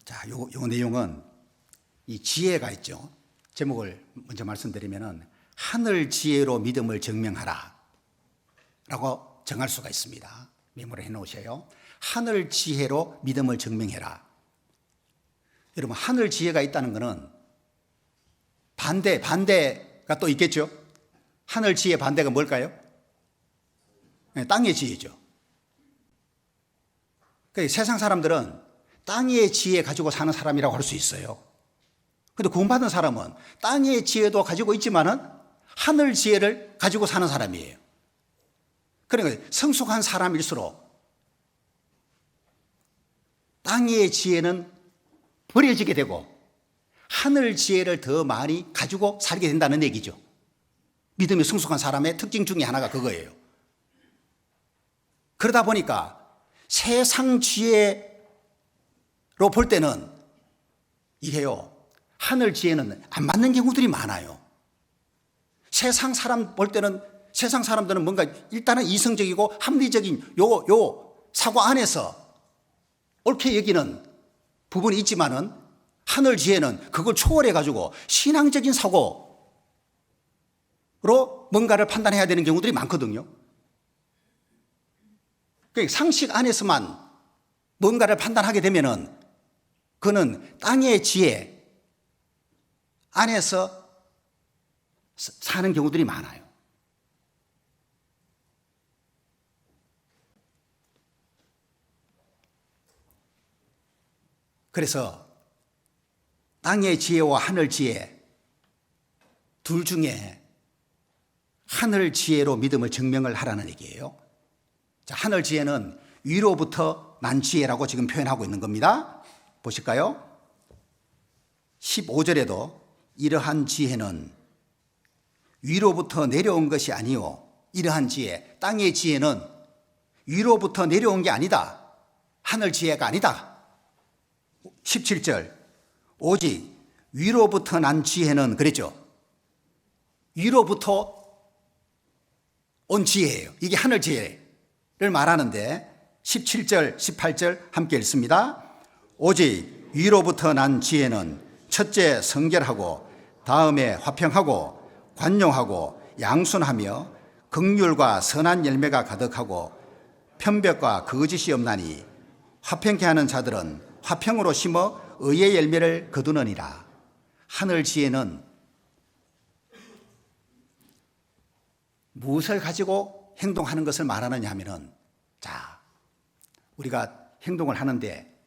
자, 요 내용은 이 지혜가 있죠. 제목을 먼저 말씀드리면은 하늘 지혜로 믿음을 증명하라 라고 정할 수가 있습니다. 메모를 해 놓으세요. 하늘 지혜로 믿음을 증명해라. 여러분, 하늘 지혜가 있다는 것은 반대가 또 있겠죠. 하늘 지혜 반대가 뭘까요? 네, 땅의 지혜죠. 그러니까 세상 사람들은 땅의 지혜 가지고 사는 사람이라고 할 수 있어요. 그런데 구원받은 사람은 땅의 지혜도 가지고 있지만은 하늘 지혜를 가지고 사는 사람이에요. 그러니까 성숙한 사람일수록 땅의 지혜는 버려지게 되고 하늘 지혜를 더 많이 가지고 살게 된다는 얘기죠. 믿음이 성숙한 사람의 특징 중에 하나가 그거예요. 그러다 보니까 세상 지혜로 볼 때는 이게요, 하늘 지혜는 안 맞는 경우들이 많아요. 세상 사람 볼 때는 세상 사람들은 뭔가 일단은 이성적이고 합리적인 요 사고 안에서 옳게 여기는 부분이 있지만은 하늘 지혜는 그걸 초월해 가지고 신앙적인 사고로 뭔가를 판단해야 되는 경우들이 많거든요. 그러니까 상식 안에서만 뭔가를 판단하게 되면은 그는 땅의 지혜 안에서 사는 경우들이 많아요. 그래서 땅의 지혜와 하늘 지혜 둘 중에 하늘 지혜로 믿음을 증명을 하라는 얘기예요. 자, 하늘 지혜는 위로부터 난 지혜라고 지금 표현하고 있는 겁니다. 보실까요? 15절에도 이러한 지혜는 위로부터 내려온 것이 아니요, 이러한 지혜, 땅의 지혜는 위로부터 내려온 게 아니다. 하늘 지혜가 아니다. 17절, 오직 위로부터 난 지혜는, 그랬죠? 위로부터 온 지혜예요. 이게 하늘 지혜를 말하는데 17절, 18절 함께 읽습니다. 오직 위로부터 난 지혜는 첫째 성결하고 다음에 화평하고 관용하고 양순하며 긍휼과 선한 열매가 가득하고 편벽과 거짓이 없나니 화평케 하는 자들은 화평으로 심어 의의 열매를 거두느니라. 하늘 지혜는 무엇을 가지고 행동하는 것을 말하느냐 하면은, 자, 우리가 행동을 하는데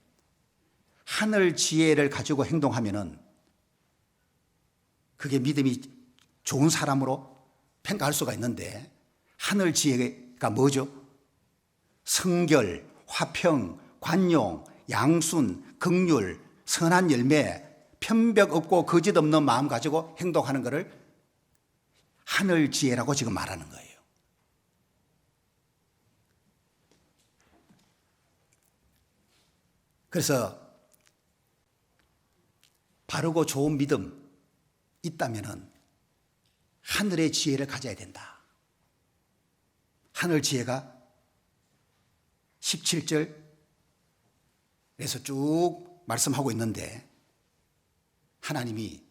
하늘 지혜를 가지고 행동하면은 그게 믿음이 좋은 사람으로 평가할 수가 있는데, 하늘 지혜가 뭐죠? 성결, 화평, 관용, 양순, 긍휼, 선한 열매, 편벽 없고 거짓 없는 마음 가지고 행동하는 것을 하늘 지혜라고 지금 말하는 거예요. 그래서 바르고 좋은 믿음 있다면은 하늘의 지혜를 가져야 된다. 하늘 지혜가 17절에서 쭉 말씀하고 있는데, 하나님이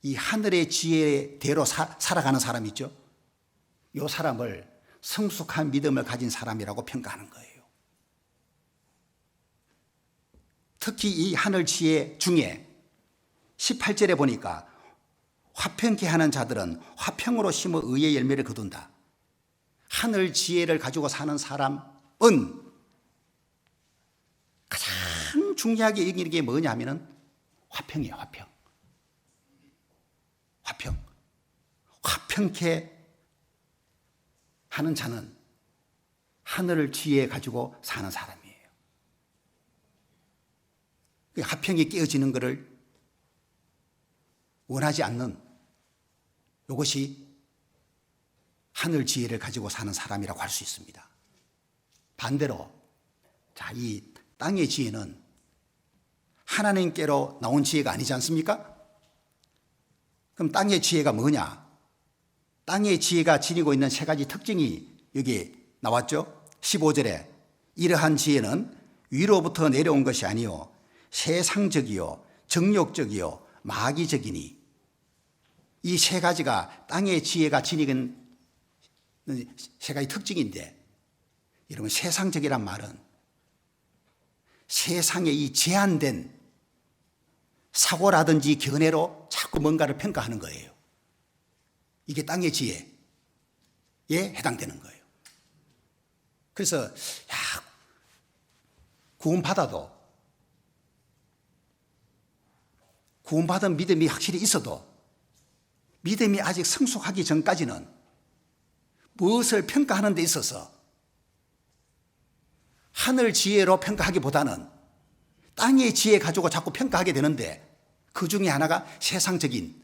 이 하늘의 지혜대로 살아가는 사람 있죠? 이 사람을 성숙한 믿음을 가진 사람이라고 평가하는 거예요. 특히 이 하늘 지혜 중에 18절에 보니까 화평케 하는 자들은 화평으로 심어 의의 열매를 거둔다. 하늘 지혜를 가지고 사는 사람은 가장 중요하게 여기는 게 뭐냐 하면은 화평이에요. 화평케 하는 자는 하늘을 지혜 가지고 사는 사람이에요. 화평이 깨어지는 것을 원하지 않는 이것이 하늘 지혜를 가지고 사는 사람이라고 할 수 있습니다. 반대로 이 땅의 지혜는 하나님께로 나온 지혜가 아니지 않습니까? 그럼 땅의 지혜가 뭐냐? 땅의 지혜가 지니고 있는 세 가지 특징이 여기 나왔죠. 15절에 이러한 지혜는 위로부터 내려온 것이 아니요 세상적이요 정욕적이요 마귀적이니. 이 세 가지가 땅의 지혜가 지니는 세 가지 특징인데, 여러분 세상적이란 말은 세상의 이 제한된 사고라든지 견해로 자꾸 뭔가를 평가하는 거예요. 이게 땅의 지혜에 해당되는 거예요. 그래서 구원받은 믿음이 확실히 있어도 믿음이 아직 성숙하기 전까지는 무엇을 평가하는 데 있어서 하늘 지혜로 평가하기보다는 땅의 지혜 가지고 자꾸 평가하게 되는데, 그 중에 하나가 세상적인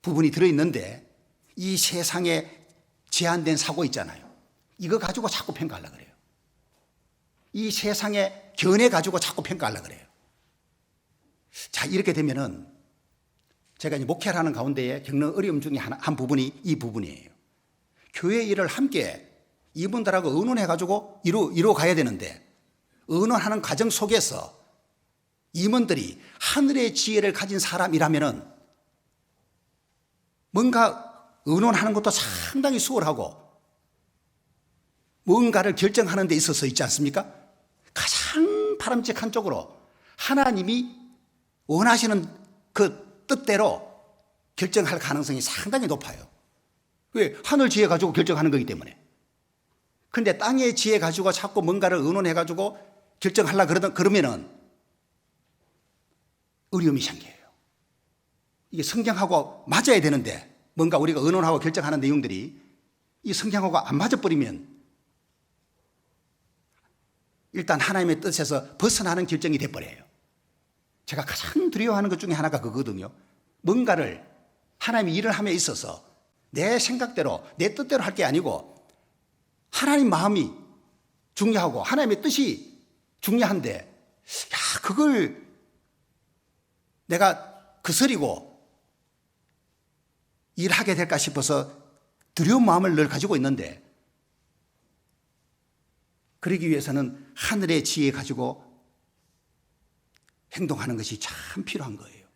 부분이 들어있는데, 이 세상에 제한된 사고 있잖아요. 이거 가지고 자꾸 평가하려고 그래요. 이 세상의 견해 가지고 자꾸 평가하려고 그래요. 자, 이렇게 되면은 제가 이제 목회를 하는 가운데에 겪는 어려움 중에 한 부분이 이 부분이에요. 교회 일을 함께 이분들하고 의논해가지고 이루어 가야 되는데, 의논하는 과정 속에서 임원들이 하늘의 지혜를 가진 사람이라면은 뭔가 의논하는 것도 상당히 수월하고 뭔가를 결정하는 데 있어서 있지 않습니까? 가장 바람직한 쪽으로 하나님이 원하시는 그 뜻대로 결정할 가능성이 상당히 높아요. 왜? 하늘 지혜 가지고 결정하는 거기 때문에. 그런데 땅의 지혜 가지고 자꾸 뭔가를 의논해 가지고 결정하려고 그러면은 어려움이 생겨요. 이게 성경하고 맞아야 되는데, 뭔가 우리가 의논하고 결정하는 내용들이 이 성경하고 안 맞아버리면 일단 하나님의 뜻에서 벗어나는 결정이 돼버려요. 제가 가장 두려워하는 것 중에 하나가 그거거든요. 뭔가를 하나님이 일을 함에 있어서 내 생각대로 내 뜻대로 할 게 아니고 하나님 마음이 중요하고 하나님의 뜻이 중요한데, 그걸 내가 거스리고 일하게 될까 싶어서 두려운 마음을 늘 가지고 있는데, 그러기 위해서는 하늘의 지혜 가지고 행동하는 것이 참 필요한 거예요.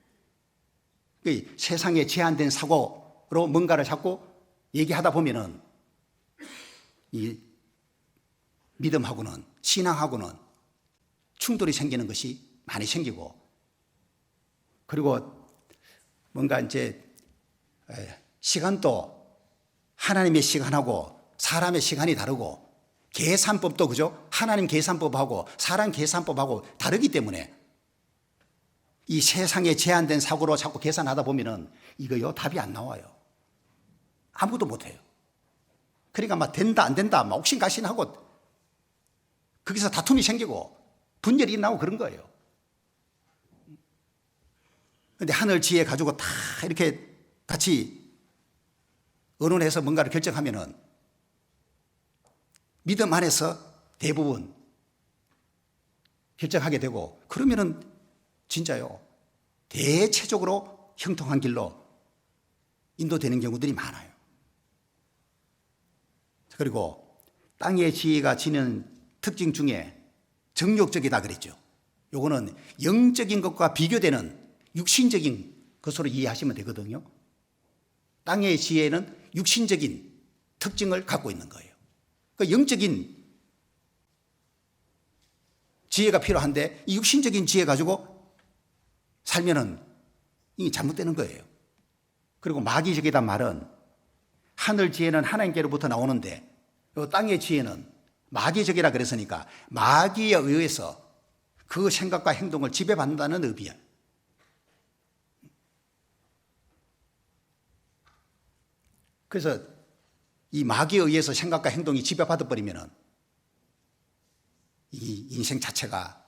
세상에 제한된 사고로 뭔가를 자꾸 얘기하다 보면은 이 믿음하고는, 신앙하고는 충돌이 생기는 것이 많이 생기고, 그리고 뭔가 이제 시간도 하나님의 시간하고 사람의 시간이 다르고, 계산법도 그죠? 하나님 계산법하고 사람 계산법하고 다르기 때문에 이 세상에 제한된 사고로 자꾸 계산하다 보면은 이거요, 답이 안 나와요. 아무도 못해요. 그러니까 막 된다 안 된다 막 옥신각신하고 거기서 다툼이 생기고 분열이 나고 그런 거예요. 그런데 하늘 지혜 가지고 다 이렇게 같이 의논해서 뭔가를 결정하면은 믿음 안에서 대부분 결정하게 되고, 그러면은 진짜요, 대체적으로 형통한 길로 인도되는 경우들이 많아요. 그리고 땅의 지혜가 지닌 특징 중에 정욕적이다 그랬죠. 요거는 영적인 것과 비교되는 육신적인 것으로 이해하시면 되거든요. 땅의 지혜는 육신적인 특징을 갖고 있는 거예요. 그 영적인 지혜가 필요한데 이 육신적인 지혜 가지고 살면은 이게 잘못되는 거예요. 그리고 마귀적이란 말은 하늘 지혜는 하나님께로부터 나오는데 땅의 지혜는 마귀적이라 그랬으니까 마귀에 의해서 그 생각과 행동을 지배받는다는 의미야. 그래서 이 마귀에 의해서 생각과 행동이 지배받아 버리면은 이 인생 자체가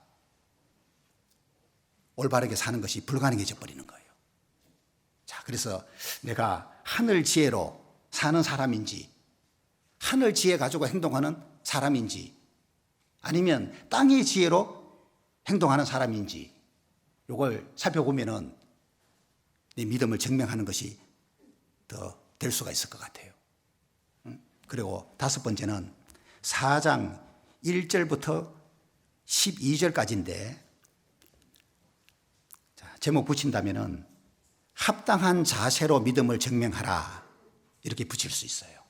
올바르게 사는 것이 불가능해져 버리는 거예요. 자, 그래서 내가 하늘 지혜로 사는 사람인지, 하늘 지혜 가지고 행동하는 사람인지, 아니면 땅의 지혜로 행동하는 사람인지, 이걸 살펴보면은 내 믿음을 증명하는 것이 더 될 수가 있을 것 같아요. 그리고 다섯 번째는 4장 1절부터 12절까지인데, 제목 붙인다면은 합당한 자세로 믿음을 증명하라, 이렇게 붙일 수 있어요.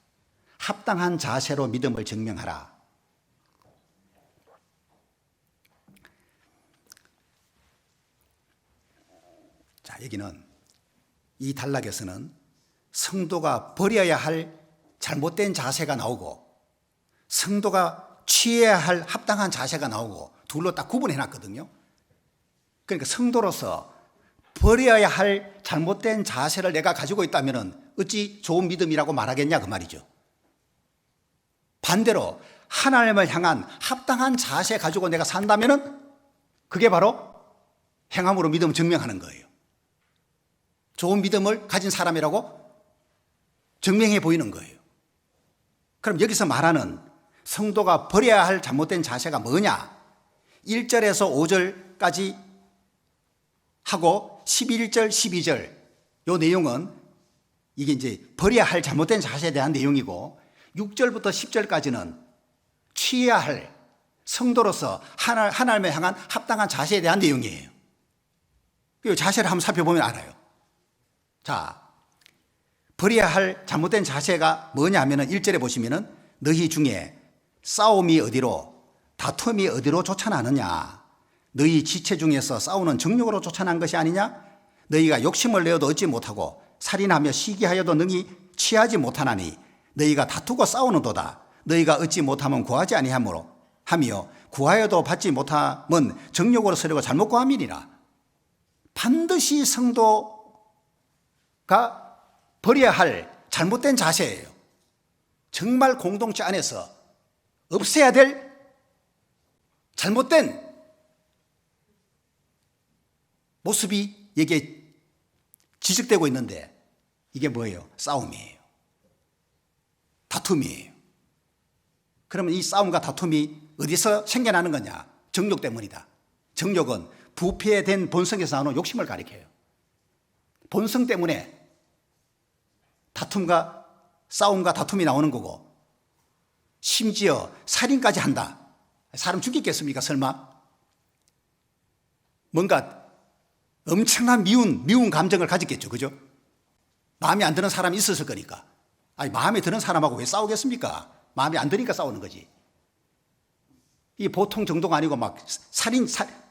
합당한 자세로 믿음을 증명하라. 자, 여기는 이 단락에서는 성도가 버려야 할 잘못된 자세가 나오고 성도가 취해야 할 합당한 자세가 나오고 둘로 딱 구분해 놨거든요. 그러니까 성도로서 버려야 할 잘못된 자세를 내가 가지고 있다면 어찌 좋은 믿음이라고 말하겠냐 그 말이죠. 반대로 하나님을 향한 합당한 자세 가지고 내가 산다면 그게 바로 행함으로 믿음을 증명하는 거예요. 좋은 믿음을 가진 사람이라고 증명해 보이는 거예요. 그럼 여기서 말하는 성도가 버려야 할 잘못된 자세가 뭐냐? 1절에서 5절까지 하고 11절, 12절 요 내용은 이게 이제 버려야 할 잘못된 자세에 대한 내용이고 6절부터 10절까지는 취해야 할 성도로서 하나님을 향한 합당한 자세에 대한 내용이에요. 그 자세를 한번 살펴보면 알아요. 자, 버려야 할 잘못된 자세가 뭐냐 하면은 1절에 보시면은 너희 중에 싸움이 어디로 다툼이 어디로 쫓아나느냐? 너희 지체 중에서 싸우는 정욕으로 쫓아난 것이 아니냐? 너희가 욕심을 내어도 얻지 못하고 살인하며 시기하여도 능히 취하지 못하나니 너희가 다투고 싸우는도다. 너희가 얻지 못하면 구하지 아니하므로 하며 구하여도 받지 못하면 정욕으로 서려고 잘못 구함이니라. 반드시 성도가 버려야 할 잘못된 자세예요. 정말 공동체 안에서 없애야 될 잘못된 모습이 여기에 지적되고 있는데 이게 뭐예요? 싸움이에요. 다툼이에요. 그러면 이 싸움과 다툼이 어디서 생겨나는 거냐? 정욕 때문이다. 정욕은 부패된 본성에서 나오는 욕심을 가리켜요. 본성 때문에 다툼과 싸움과 다툼이 나오는 거고 심지어 살인까지 한다. 사람 죽이겠습니까? 설마? 뭔가 엄청난 미운 감정을 가졌겠죠. 그죠? 마음에 안 드는 사람이 있었을 거니까. 아니, 마음에 드는 사람하고 왜 싸우겠습니까? 마음에 안 드니까 싸우는 거지. 이게 보통 정도가 아니고 막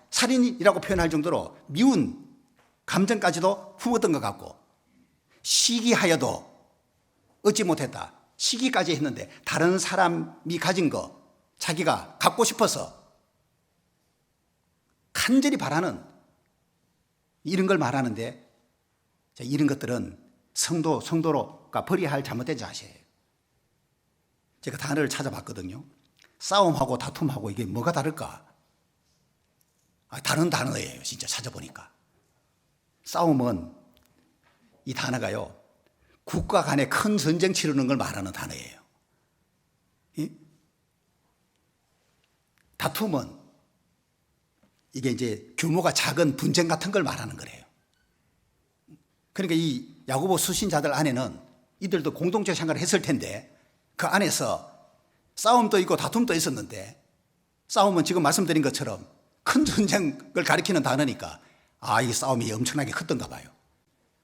살인이라고 표현할 정도로 미운 감정까지도 품었던 것 같고 시기하여도 얻지 못했다. 시기까지 했는데 다른 사람이 가진 거 자기가 갖고 싶어서 간절히 바라는 이런 걸 말하는데 이런 것들은 성도로가 버려야 할 잘못된 자세예요. 제가 단어를 찾아봤거든요. 싸움하고 다툼하고 이게 뭐가 다를까? 다른 단어예요. 진짜 찾아보니까. 싸움은 이 단어가요. 국가 간에 큰 전쟁 치르는 걸 말하는 단어예요. 다툼은 이게 이제 규모가 작은 분쟁 같은 걸 말하는 거래요. 그러니까 이 야고보 수신자들 안에는 이들도 공동체 생활을 했을 텐데 그 안에서 싸움도 있고 다툼도 있었는데 싸움은 지금 말씀드린 것처럼 큰 전쟁을 가리키는 단어니까 이 싸움이 엄청나게 컸던가 봐요.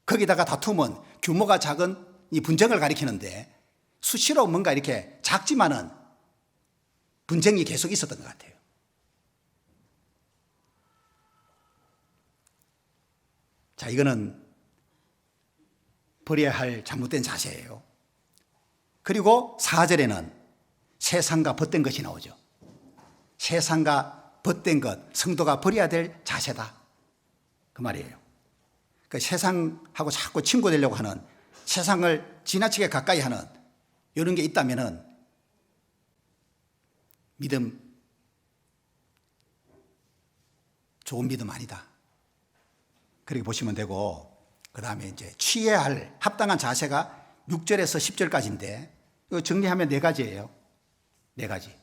거기다가 다툼은 규모가 작은 이 분쟁을 가리키는데 수시로 뭔가 이렇게 작지만은 분쟁이 계속 있었던 것 같아요. 자, 이거는 버려야 할 잘못된 자세예요. 그리고 4절에는 세상과 벗된 것이 나오죠. 세상과 벗된 것, 성도가 버려야 될 자세다. 그 말이에요. 그 세상하고 자꾸 친구 되려고 하는, 세상을 지나치게 가까이 하는 이런 게 있다면은 믿음, 좋은 믿음 아니다. 그렇게 보시면 되고, 그 다음에 이제 취해야 할 합당한 자세가 6절에서 10절까지인데, 이거 정리하면 4가지예요. 4가지.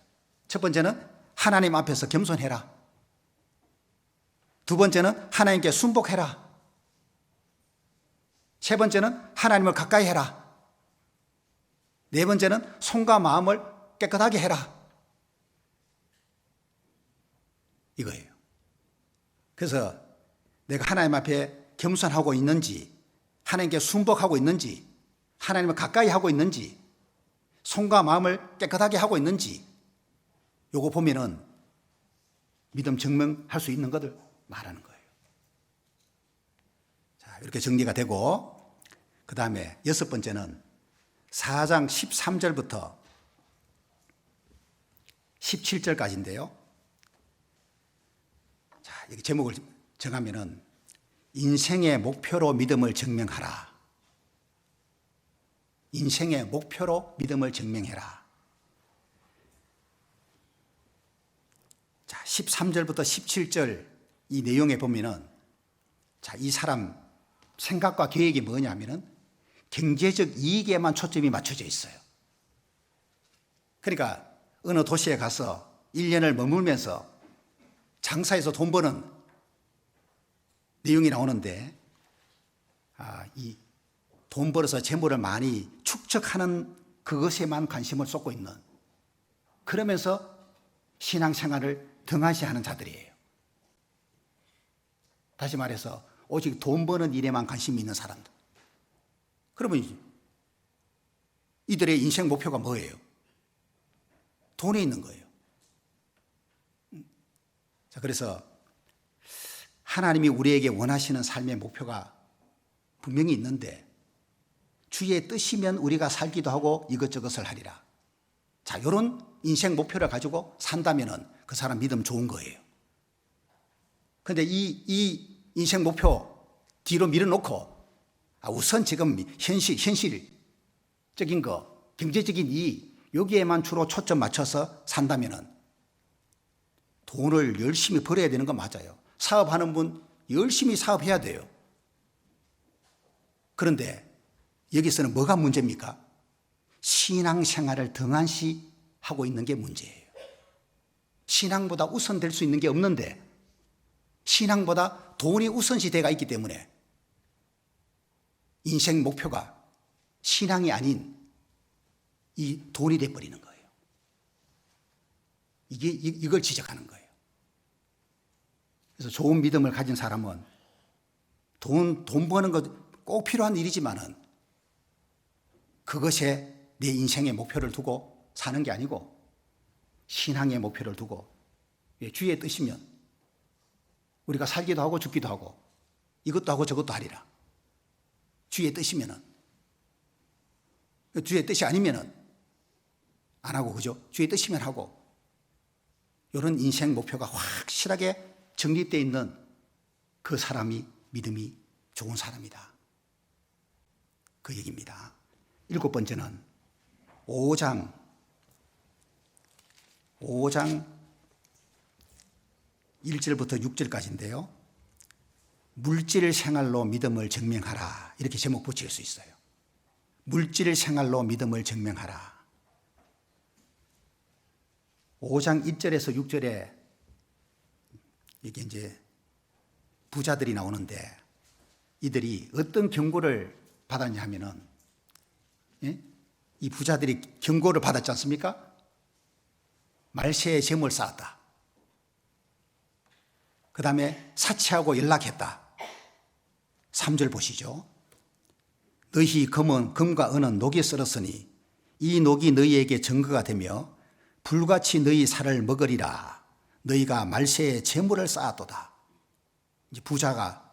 첫 번째는 하나님 앞에서 겸손해라. 두 번째는 하나님께 순복해라. 세 번째는 하나님을 가까이 해라. 네 번째는 손과 마음을 깨끗하게 해라. 이거예요. 그래서 내가 하나님 앞에 겸손하고 있는지, 하나님께 순복하고 있는지, 하나님을 가까이 하고 있는지, 손과 마음을 깨끗하게 하고 있는지, 요거 보면은 믿음 증명할 수 있는 것을 말하는 거예요. 자, 이렇게 정리가 되고, 그 다음에 6번째는 4장 13절부터 17절까지인데요. 자, 이렇게 제목을 정하면은 인생의 목표로 믿음을 증명하라. 인생의 목표로 믿음을 증명해라. 자, 13절부터 17절 이 내용에 보면은, 자, 이 사람 생각과 계획이 뭐냐면은 경제적 이익에만 초점이 맞춰져 있어요. 그러니까 어느 도시에 가서 1년을 머물면서 장사해서 돈 버는 내용이 나오는데, 이 돈 벌어서 재물을 많이 축적하는 그것에만 관심을 쏟고 있는, 그러면서 신앙생활을 등한시하는 자들이에요. 다시 말해서 오직 돈 버는 일에만 관심이 있는 사람들. 그러면 이들의 인생 목표가 뭐예요? 돈에 있는 거예요. 자, 그래서 하나님이 우리에게 원하시는 삶의 목표가 분명히 있는데, 주의 뜻이면 우리가 살기도 하고 이것저것을 하리라. 자, 이런 인생 목표를 가지고 산다면은 그 사람 믿음 좋은 거예요. 그런데 이 인생 목표 뒤로 밀어놓고 우선 지금 현실적인 거, 경제적인 이익, 여기에만 주로 초점 맞춰서 산다면은 돈을 열심히 벌어야 되는 건 맞아요. 사업하는 분 열심히 사업해야 돼요. 그런데 여기서는 뭐가 문제입니까? 신앙생활을 등한시하고 있는 게 문제예요. 신앙보다 우선될 수 있는 게 없는데, 신앙보다 돈이 우선시대가 있기 때문에 인생 목표가 신앙이 아닌 이 돈이 돼버리는 거예요. 이걸 지적하는 거예요. 그래서 좋은 믿음을 가진 사람은 돈 버는 것 꼭 필요한 일이지만은 그것에 내 인생의 목표를 두고 사는 게 아니고 신앙의 목표를 두고, 주의 뜻이면 우리가 살기도 하고 죽기도 하고 이것도 하고 저것도 하리라. 주의 뜻이면은, 주의 뜻이 아니면은 안 하고, 그죠? 주의 뜻이면 하고, 이런 인생 목표가 확실하게 정립되어 있는 그 사람이 믿음이 좋은 사람이다. 그 얘기입니다. 7번째는 5장 1절부터 6절까지인데요. 물질 생활로 믿음을 증명하라. 이렇게 제목 붙일 수 있어요. 물질 생활로 믿음을 증명하라. 5장 1절에서 6절에 이게 이제 부자들이 나오는데, 이들이 어떤 경고를 받았냐 하면은, 이 부자들이 경고를 받았지 않습니까? 말세에 재물 쌓았다. 그 다음에 사치하고 연락했다. 3절 보시죠. 너희 금과 은은 녹이 썰었으니 이 녹이 너희에게 증거가 되며 불같이 너희 살을 먹으리라. 너희가 말세에 재물을 쌓았도다. 이제 부자가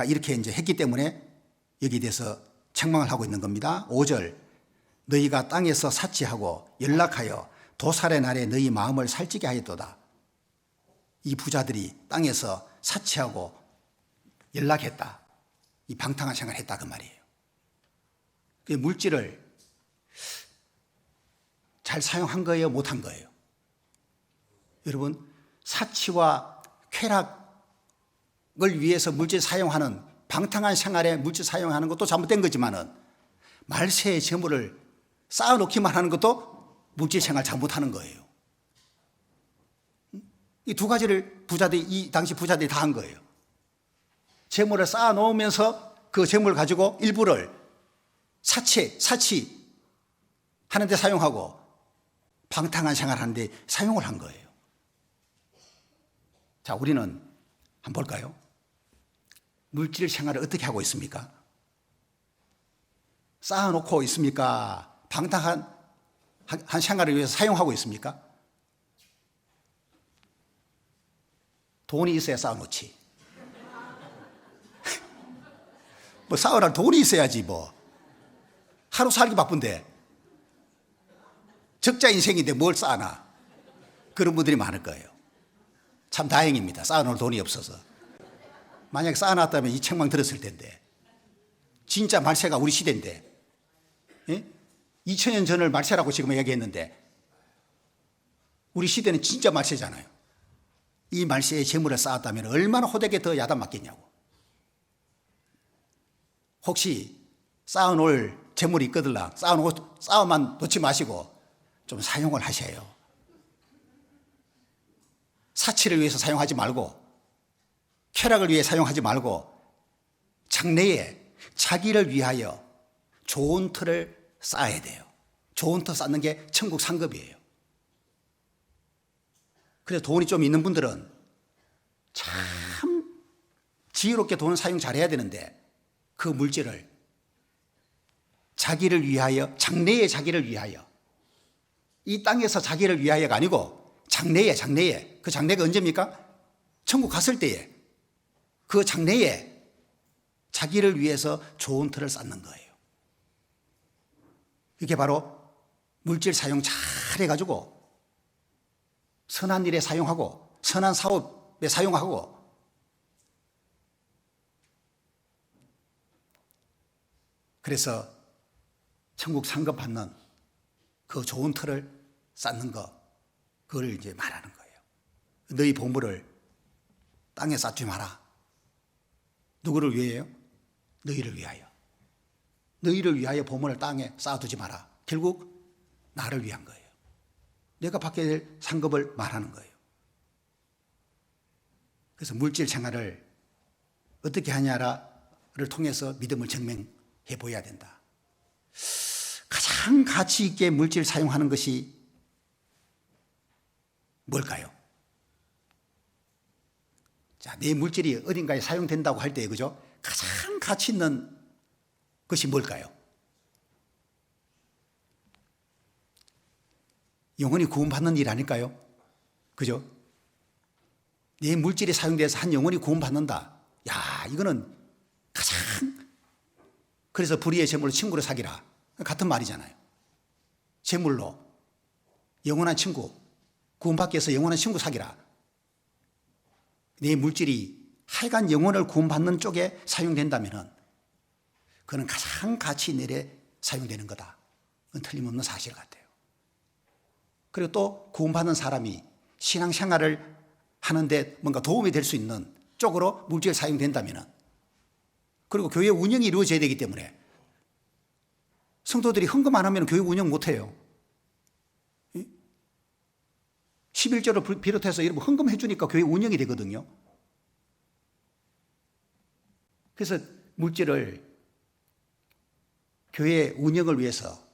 이렇게 이제 했기 때문에 여기에 대해서 책망을 하고 있는 겁니다. 5절. 너희가 땅에서 사치하고 연락하여 도살의 날에 너희 마음을 살찌게 하였도다. 이 부자들이 땅에서 사치하고 연락했다. 이 방탕한 생활을 했다 그 말이에요. 그 물질을 잘 사용한 거예요, 못한 거예요? 여러분, 사치와 쾌락을 위해서 물질 사용하는 방탕한 생활에 물질 사용하는 것도 잘못된 거지만은 말세의 재물을 쌓아놓기만 하는 것도 물질 생활 잘못하는 거예요. 이 두 가지를 이 당시 부자들이 다 한 거예요. 재물을 쌓아놓으면서 그 재물을 가지고 일부를 사치 하는데 사용하고 방탕한 생활하는데 사용을 한 거예요. 자, 우리는 한번 볼까요? 물질 생활을 어떻게 하고 있습니까? 쌓아놓고 있습니까? 방탕한 생활을 위해서 사용하고 있습니까? 돈이 있어야 쌓아놓지. 뭐 쌓으라 돈이 있어야지 뭐. 하루 살기 바쁜데 적자 인생인데 뭘 쌓아놔. 그런 분들이 많을 거예요. 참 다행입니다. 쌓아놓을 돈이 없어서. 만약에 쌓아놨다면 이 책망 들었을 텐데. 진짜 말세가 우리 시대인데. 예? 2000년 전을 말세라고 지금 얘기했는데 우리 시대는 진짜 말세잖아요. 이 말세에 재물을 쌓았다면 얼마나 호되게 더 야단 맞겠냐고. 혹시 쌓아놓을 재물이 있거들라 쌓아만 놓지 마시고 좀 사용을 하셔요. 사치를 위해서 사용하지 말고 쾌락을 위해 사용하지 말고 장래에 자기를 위하여 좋은 틀을 쌓아야 돼요. 좋은 틀 쌓는 게 천국 상급이에요. 그래서 돈이 좀 있는 분들은 참 지혜롭게 돈을 사용 잘해야 되는데 그 물질을 자기를 위하여, 장래의 자기를 위하여, 이 땅에서 자기를 위하여가 아니고 장래에, 그 장래가 언제입니까? 천국 갔을 때에 그 장래에 자기를 위해서 좋은 틀을 쌓는 거예요. 이게 바로 물질 사용 잘 해가지고 선한 일에 사용하고 선한 사업에 사용하고 그래서 천국 상급 받는 그 좋은 틀을 쌓는 거, 그걸 이제 말하는 거예요. 너희 보물을 땅에 쌓지 마라. 누구를 위해요? 너희를 위하여. 너희를 위하여 보물을 땅에 쌓아두지 마라. 결국 나를 위한 거예요. 내가 받게 될 상급을 말하는 거예요. 그래서 물질 생활을 어떻게 하냐를 통해서 믿음을 증명해 보여야 된다. 가장 가치 있게 물질 사용하는 것이 뭘까요? 자, 내 물질이 어딘가에 사용된다고 할 때, 그죠? 가장 가치 있는 것이 뭘까요? 영혼이 구원받는 일 아닐까요? 그죠? 내 물질이 사용돼서 한 영혼이 구원받는다. 야, 이거는 가장, 그래서 불의의 재물로 친구를 사귀라. 같은 말이잖아요. 재물로 영원한 친구, 구원받기 위해서 영원한 친구 사귀라. 내 물질이 하여간 영혼을 구원받는 쪽에 사용된다면 그는 가장 가치 있는 일에 사용되는 거다. 그건 틀림없는 사실 같아요. 그리고 또 구원받는 사람이 신앙생활을 하는데 뭔가 도움이 될 수 있는 쪽으로 물질이 사용된다면, 그리고 교회 운영이 이루어져야 되기 때문에 성도들이 헌금 안 하면 교회 운영 못 해요. 11조를 비롯해서 여러분 헌금해 주니까 교회 운영이 되거든요. 그래서 물질을 교회 운영을 위해서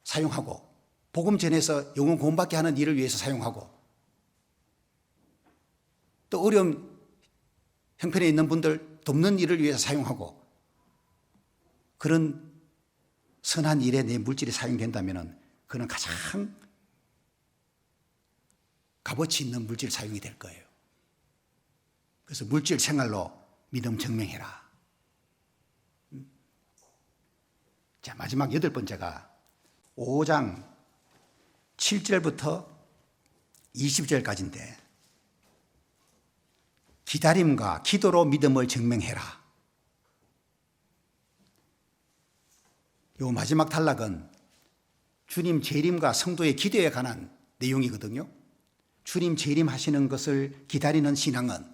사용하고, 복음 전해서 영혼 구원받게 하는 일을 위해서 사용하고, 또 어려운 형편에 있는 분들 돕는 일을 위해서 사용하고, 그런 선한 일에 내 물질이 사용된다면 그는 가장 값어치 있는 물질 사용이 될 거예요. 그래서 물질 생활로 믿음 증명해라. 자, 마지막 8번째가 5장 7절부터 20절까지인데 기다림과 기도로 믿음을 증명해라. 요 마지막 단락은 주님 재림과 성도의 기도에 관한 내용이거든요. 주님 재림하시는 것을 기다리는 신앙은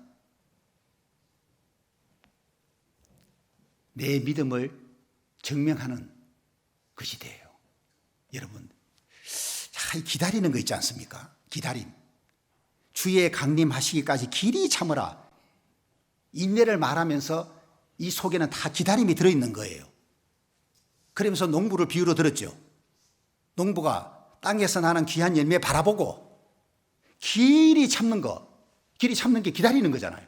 내 믿음을 증명하는 것이 돼요. 여러분, 자, 기다리는 거 있지 않습니까? 기다림. 주의 강림하시기까지 길이 참으라. 인내를 말하면서 이 속에는 다 기다림이 들어있는 거예요. 그러면서 농부를 비유로 들었죠. 농부가 땅에서 나는 귀한 열매 바라보고 길이 참는 거, 길이 참는 게 기다리는 거잖아요.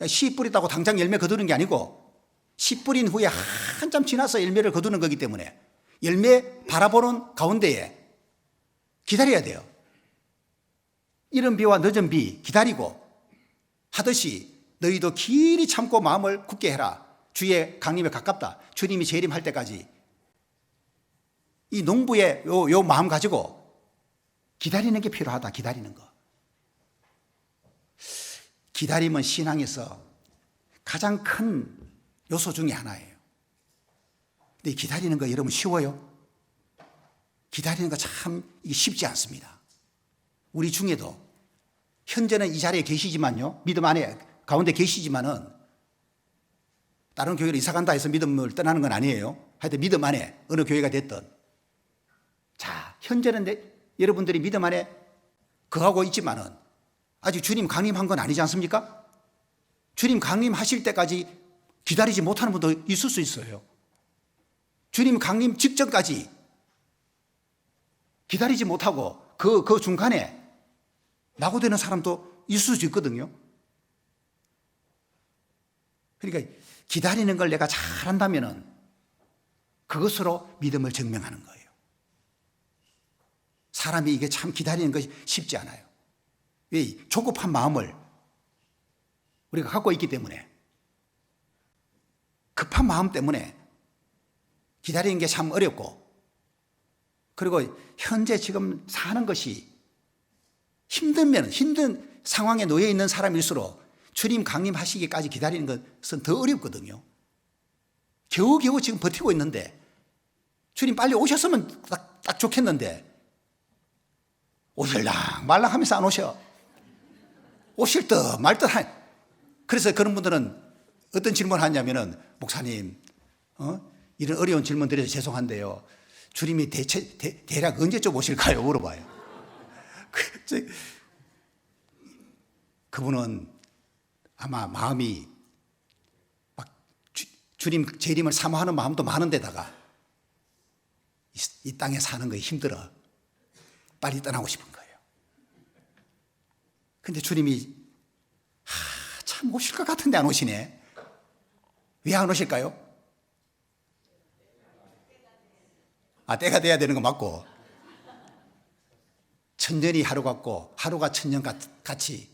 씨 뿌리다고 당장 열매 거두는 게 아니고 씨 뿌린 후에 한참 지나서 열매를 거두는 거기 때문에 열매 바라보는 가운데에 기다려야 돼요. 이른 비와 늦은 비 기다리고 하듯이 너희도 길이 참고 마음을 굳게 해라. 주의 강림에 가깝다. 주님이 재림할 때까지 이 농부의 요 마음 가지고 기다리는 게 필요하다. 기다리는 거. 기다림은 신앙에서 가장 큰 요소 중에 하나예요. 근데 기다리는 거 여러분 쉬워요? 기다리는 거 참 쉽지 않습니다. 우리 중에도 현재는 이 자리에 계시지만요, 믿음 안에 가운데 계시지만은 다른 교회로 이사 간다 해서 믿음을 떠나는 건 아니에요. 하여튼 믿음 안에 어느 교회가 됐든. 자, 현재는 여러분들이 믿음 안에 거하고 있지만은 아직 주님 강림한 건 아니지 않습니까? 주님 강림하실 때까지 기다리지 못하는 분도 있을 수 있어요. 주님 강림 직전까지 기다리지 못하고 그 중간에 낙오되는 사람도 있을 수 있거든요. 그러니까 기다리는 걸 내가 잘한다면은 그것으로 믿음을 증명하는 거예요. 사람이 이게 참 기다리는 것이 쉽지 않아요. 왜? 조급한 마음을 우리가 갖고 있기 때문에, 급한 마음 때문에 기다리는 게 참 어렵고, 그리고 현재 지금 사는 것이 힘든 상황에 놓여 있는 사람일수록 주님 강림하시기까지 기다리는 것은 더 어렵거든요. 겨우겨우 지금 버티고 있는데 주님 빨리 오셨으면 딱 좋겠는데 오실랑 말랑 하면서 안 오셔. 오실 듯 말 듯 그래서 그런 분들은 어떤 질문을 하냐면은, 목사님, 이런 어려운 질문 드려서 죄송한데요, 주님이 대략 언제쯤 오실까요? 물어봐요. 그분은 아마 마음이 막 주님 재림을 사모하는 마음도 많은데다가 이 땅에 사는 거 힘들어 빨리 떠나고 싶은 거예요. 근데 주님이 참 오실 것 같은데 안 오시네. 왜 안 오실까요? 때가 돼야 되는 거 맞고, 천년이 하루 같고 하루가 천년 같이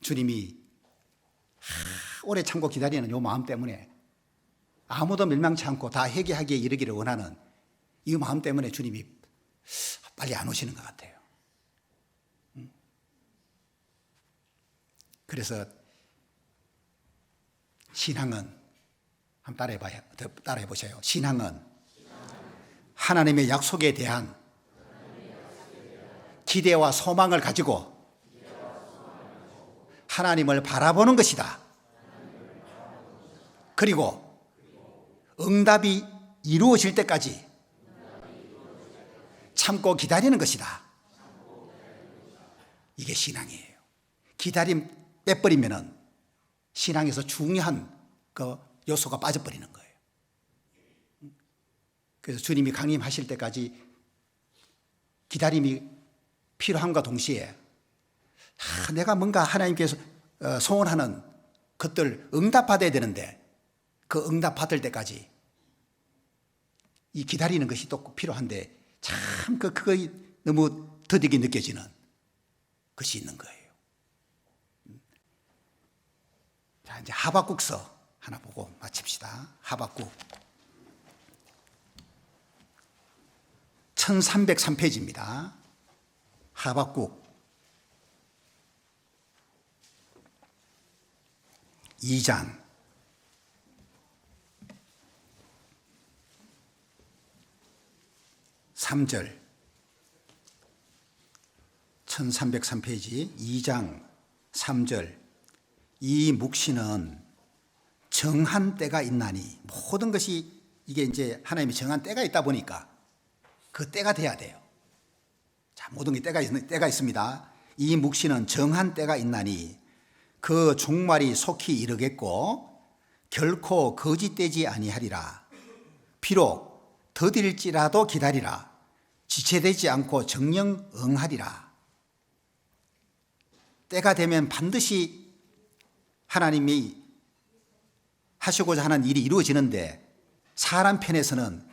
주님이 오래 참고 기다리는 이 마음 때문에, 아무도 멸망치 않고 다 회개하기에 이르기를 원하는 이 마음 때문에 주님이 빨리 안 오시는 것 같아요. 그래서 신앙은 한번 따라해 보세요. 신앙은 하나님의 약속에 대한 기대와 소망을 가지고 하나님을 바라보는 것이다. 그리고 응답이 이루어질 때까지 참고 기다리는 것이다. 이게 신앙이에요. 기다림 빼버리면은 신앙에서 중요한 그 요소가 빠져버리는 거예요. 그래서 주님이 강림하실 때까지 기다림이 필요함과 동시에 내가 뭔가 하나님께서 소원하는 것들 응답받아야 되는데 그 응답 받을 때까지 이 기다리는 것이 또 필요한데 참 그거 너무 더디게 느껴지는 것이 있는 거예요. 자, 이제 하박국서 하나 보고 마칩시다. 하박국 1303페이지입니다. 하박국 2장 3절 1303페이지 2장 3절 이 묵시는 정한 때가 있나니 모든 것이 이게 이제 하나님이 정한 때가 있다 보니까 그 때가 돼야 돼요. 자, 모든 게 때가 있습니다. 이 묵시는 정한 때가 있나니 그 종말이 속히 이르겠고 결코 거짓되지 아니하리라. 비록 더딜지라도 기다리라. 지체되지 않고 정령 응하리라. 때가 되면 반드시 하나님이 하시고자 하는 일이 이루어지는데 사람 편에서는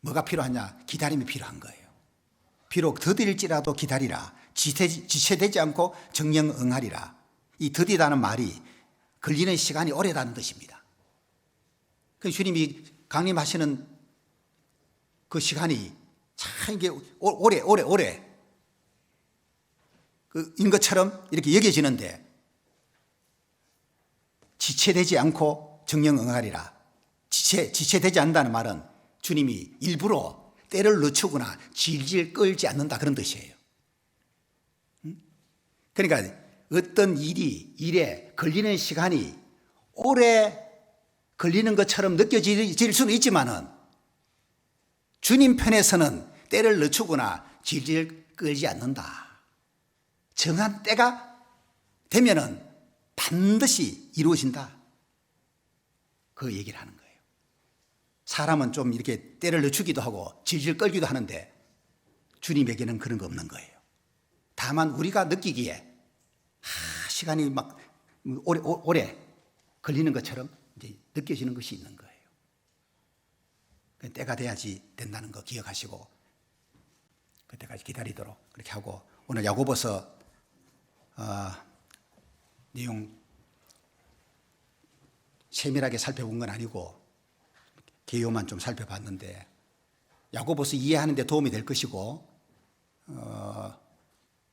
뭐가 필요하냐? 기다림이 필요한 거예요. 비록 더딜지라도 기다리라. 지체되지 않고 정령 응하리라. 이 더디다는 말이 걸리는 시간이 오래다는 뜻입니다. 그 주님이 강림하시는 그 시간이 참 이게 오래 인 것처럼 이렇게 여겨지는데 지체되지 않고 정령 응하리라. 지체되지 않는다는 말은 주님이 일부러 때를 늦추거나 질질 끌지 않는다 그런 뜻이에요. 그러니까 어떤 일에 걸리는 시간이 오래 걸리는 것처럼 느껴질 수는 있지만은 주님 편에서는 때를 늦추거나 질질 끌지 않는다. 정한 때가 되면은 반드시 이루어진다. 그 얘기를 하는 거예요. 사람은 좀 이렇게 때를 늦추기도 하고 질질 끌기도 하는데 주님에게는 그런 거 없는 거예요. 다만 우리가 느끼기에 시간이 막 오래 걸리는 것처럼 이제 느껴지는 것이 있는 거예요. 때가 돼야지 된다는 거 기억하시고 그때까지 기다리도록 그렇게 하고 오늘 야고보서 내용 세밀하게 살펴본 건 아니고 개요만 좀 살펴봤는데 야고보서 이해하는 데 도움이 될 것이고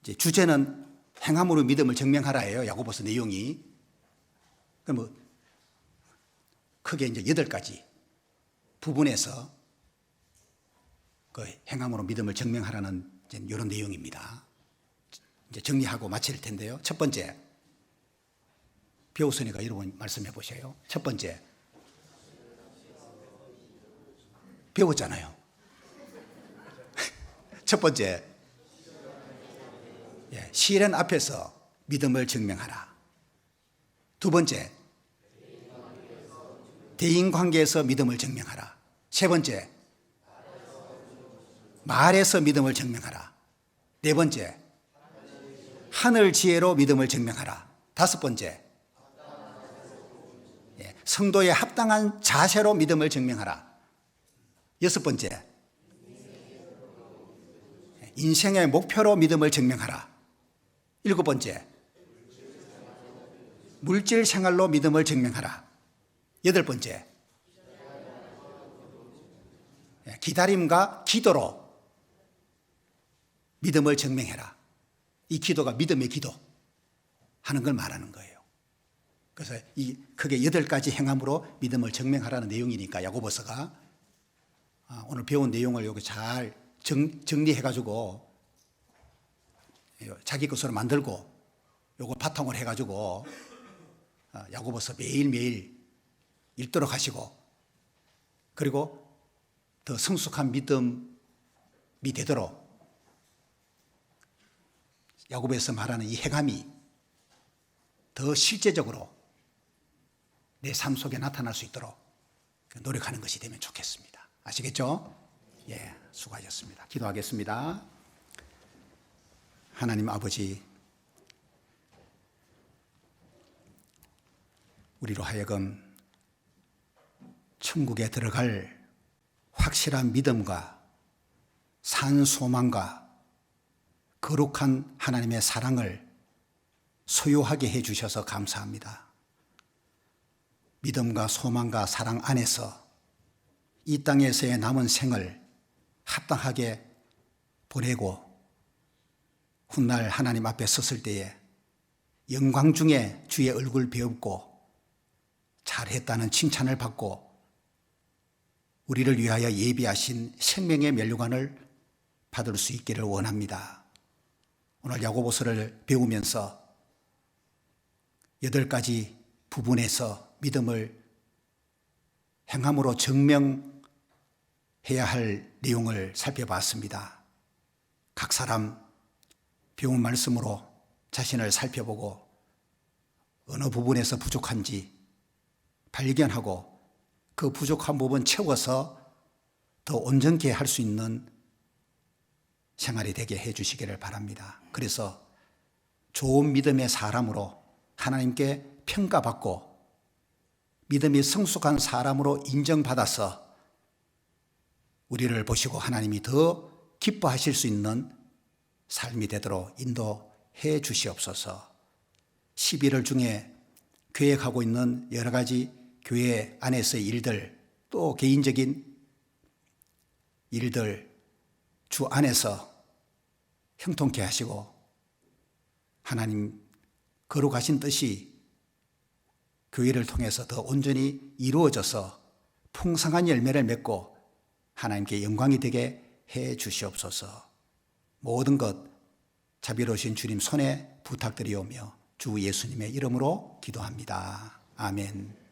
이제 주제는 행함으로 믿음을 증명하라예요. 야고보서 내용이. 그럼 크게 이제 8가지 부분에서 그 행함으로 믿음을 증명하라는 이런 내용입니다. 이제 정리하고 마칠 텐데요. 첫 번째, 배우선이가 이런 말씀해 보세요. 첫 번째, 배웠잖아요. 첫 번째, 시련 앞에서 믿음을 증명하라. 두 번째, 대인관계에서 믿음을 증명하라. 세 번째, 말에서 믿음을 증명하라. 네 번째, 하늘 지혜로 믿음을 증명하라. 다섯 번째, 성도의 합당한 자세로 믿음을 증명하라. 여섯 번째, 인생의 목표로 믿음을 증명하라. 일곱 번째, 물질 생활로 믿음을 증명하라. 여덟 번째, 기다림과 기도로 믿음을 증명해라. 이 기도가 믿음의 기도 하는 걸 말하는 거예요. 그래서 이 크게 8가지 행함으로 믿음을 증명하라는 내용이니까 야고보서가 오늘 배운 내용을 여기 잘 정리해가지고 자기 것으로 만들고 요거 바탕을 해가지고 야고보서 매일매일 읽도록 하시고 그리고 더 성숙한 믿음이 되도록 야고보에서 말하는 이 행함이 더 실제적으로 내 삶 속에 나타날 수 있도록 노력하는 것이 되면 좋겠습니다. 아시겠죠? 예, 수고하셨습니다. 기도하겠습니다. 하나님 아버지, 우리로 하여금 천국에 들어갈 확실한 믿음과 산 소망과 거룩한 하나님의 사랑을 소유하게 해주셔서 감사합니다. 믿음과 소망과 사랑 안에서 이 땅에서의 남은 생을 합당하게 보내고 훗날 하나님 앞에 섰을 때에 영광 중에 주의 얼굴 배웁고 잘했다는 칭찬을 받고 우리를 위하여 예비하신 생명의 면류관을 받을 수 있기를 원합니다. 오늘 야고보서를 배우면서 8가지 부분에서 믿음을 행함으로 증명해야 할 내용을 살펴봤습니다. 각 사람 배운 말씀으로 자신을 살펴보고 어느 부분에서 부족한지 발견하고 그 부족한 부분 채워서 더 온전케 할 수 있는 생활이 되게 해 주시기를 바랍니다. 그래서 좋은 믿음의 사람으로 하나님께 평가받고 믿음이 성숙한 사람으로 인정받아서 우리를 보시고 하나님이 더 기뻐하실 수 있는 삶이 되도록 인도해 주시옵소서. 11월 중에 계획하고 있는 여러 가지 교회 안에서의 일들, 또 개인적인 일들 주 안에서 형통케 하시고 하나님 거룩하신 뜻이 교회를 통해서 더 온전히 이루어져서 풍성한 열매를 맺고 하나님께 영광이 되게 해 주시옵소서. 모든 것 자비로우신 주님 손에 부탁드리오며 주 예수님의 이름으로 기도합니다. 아멘.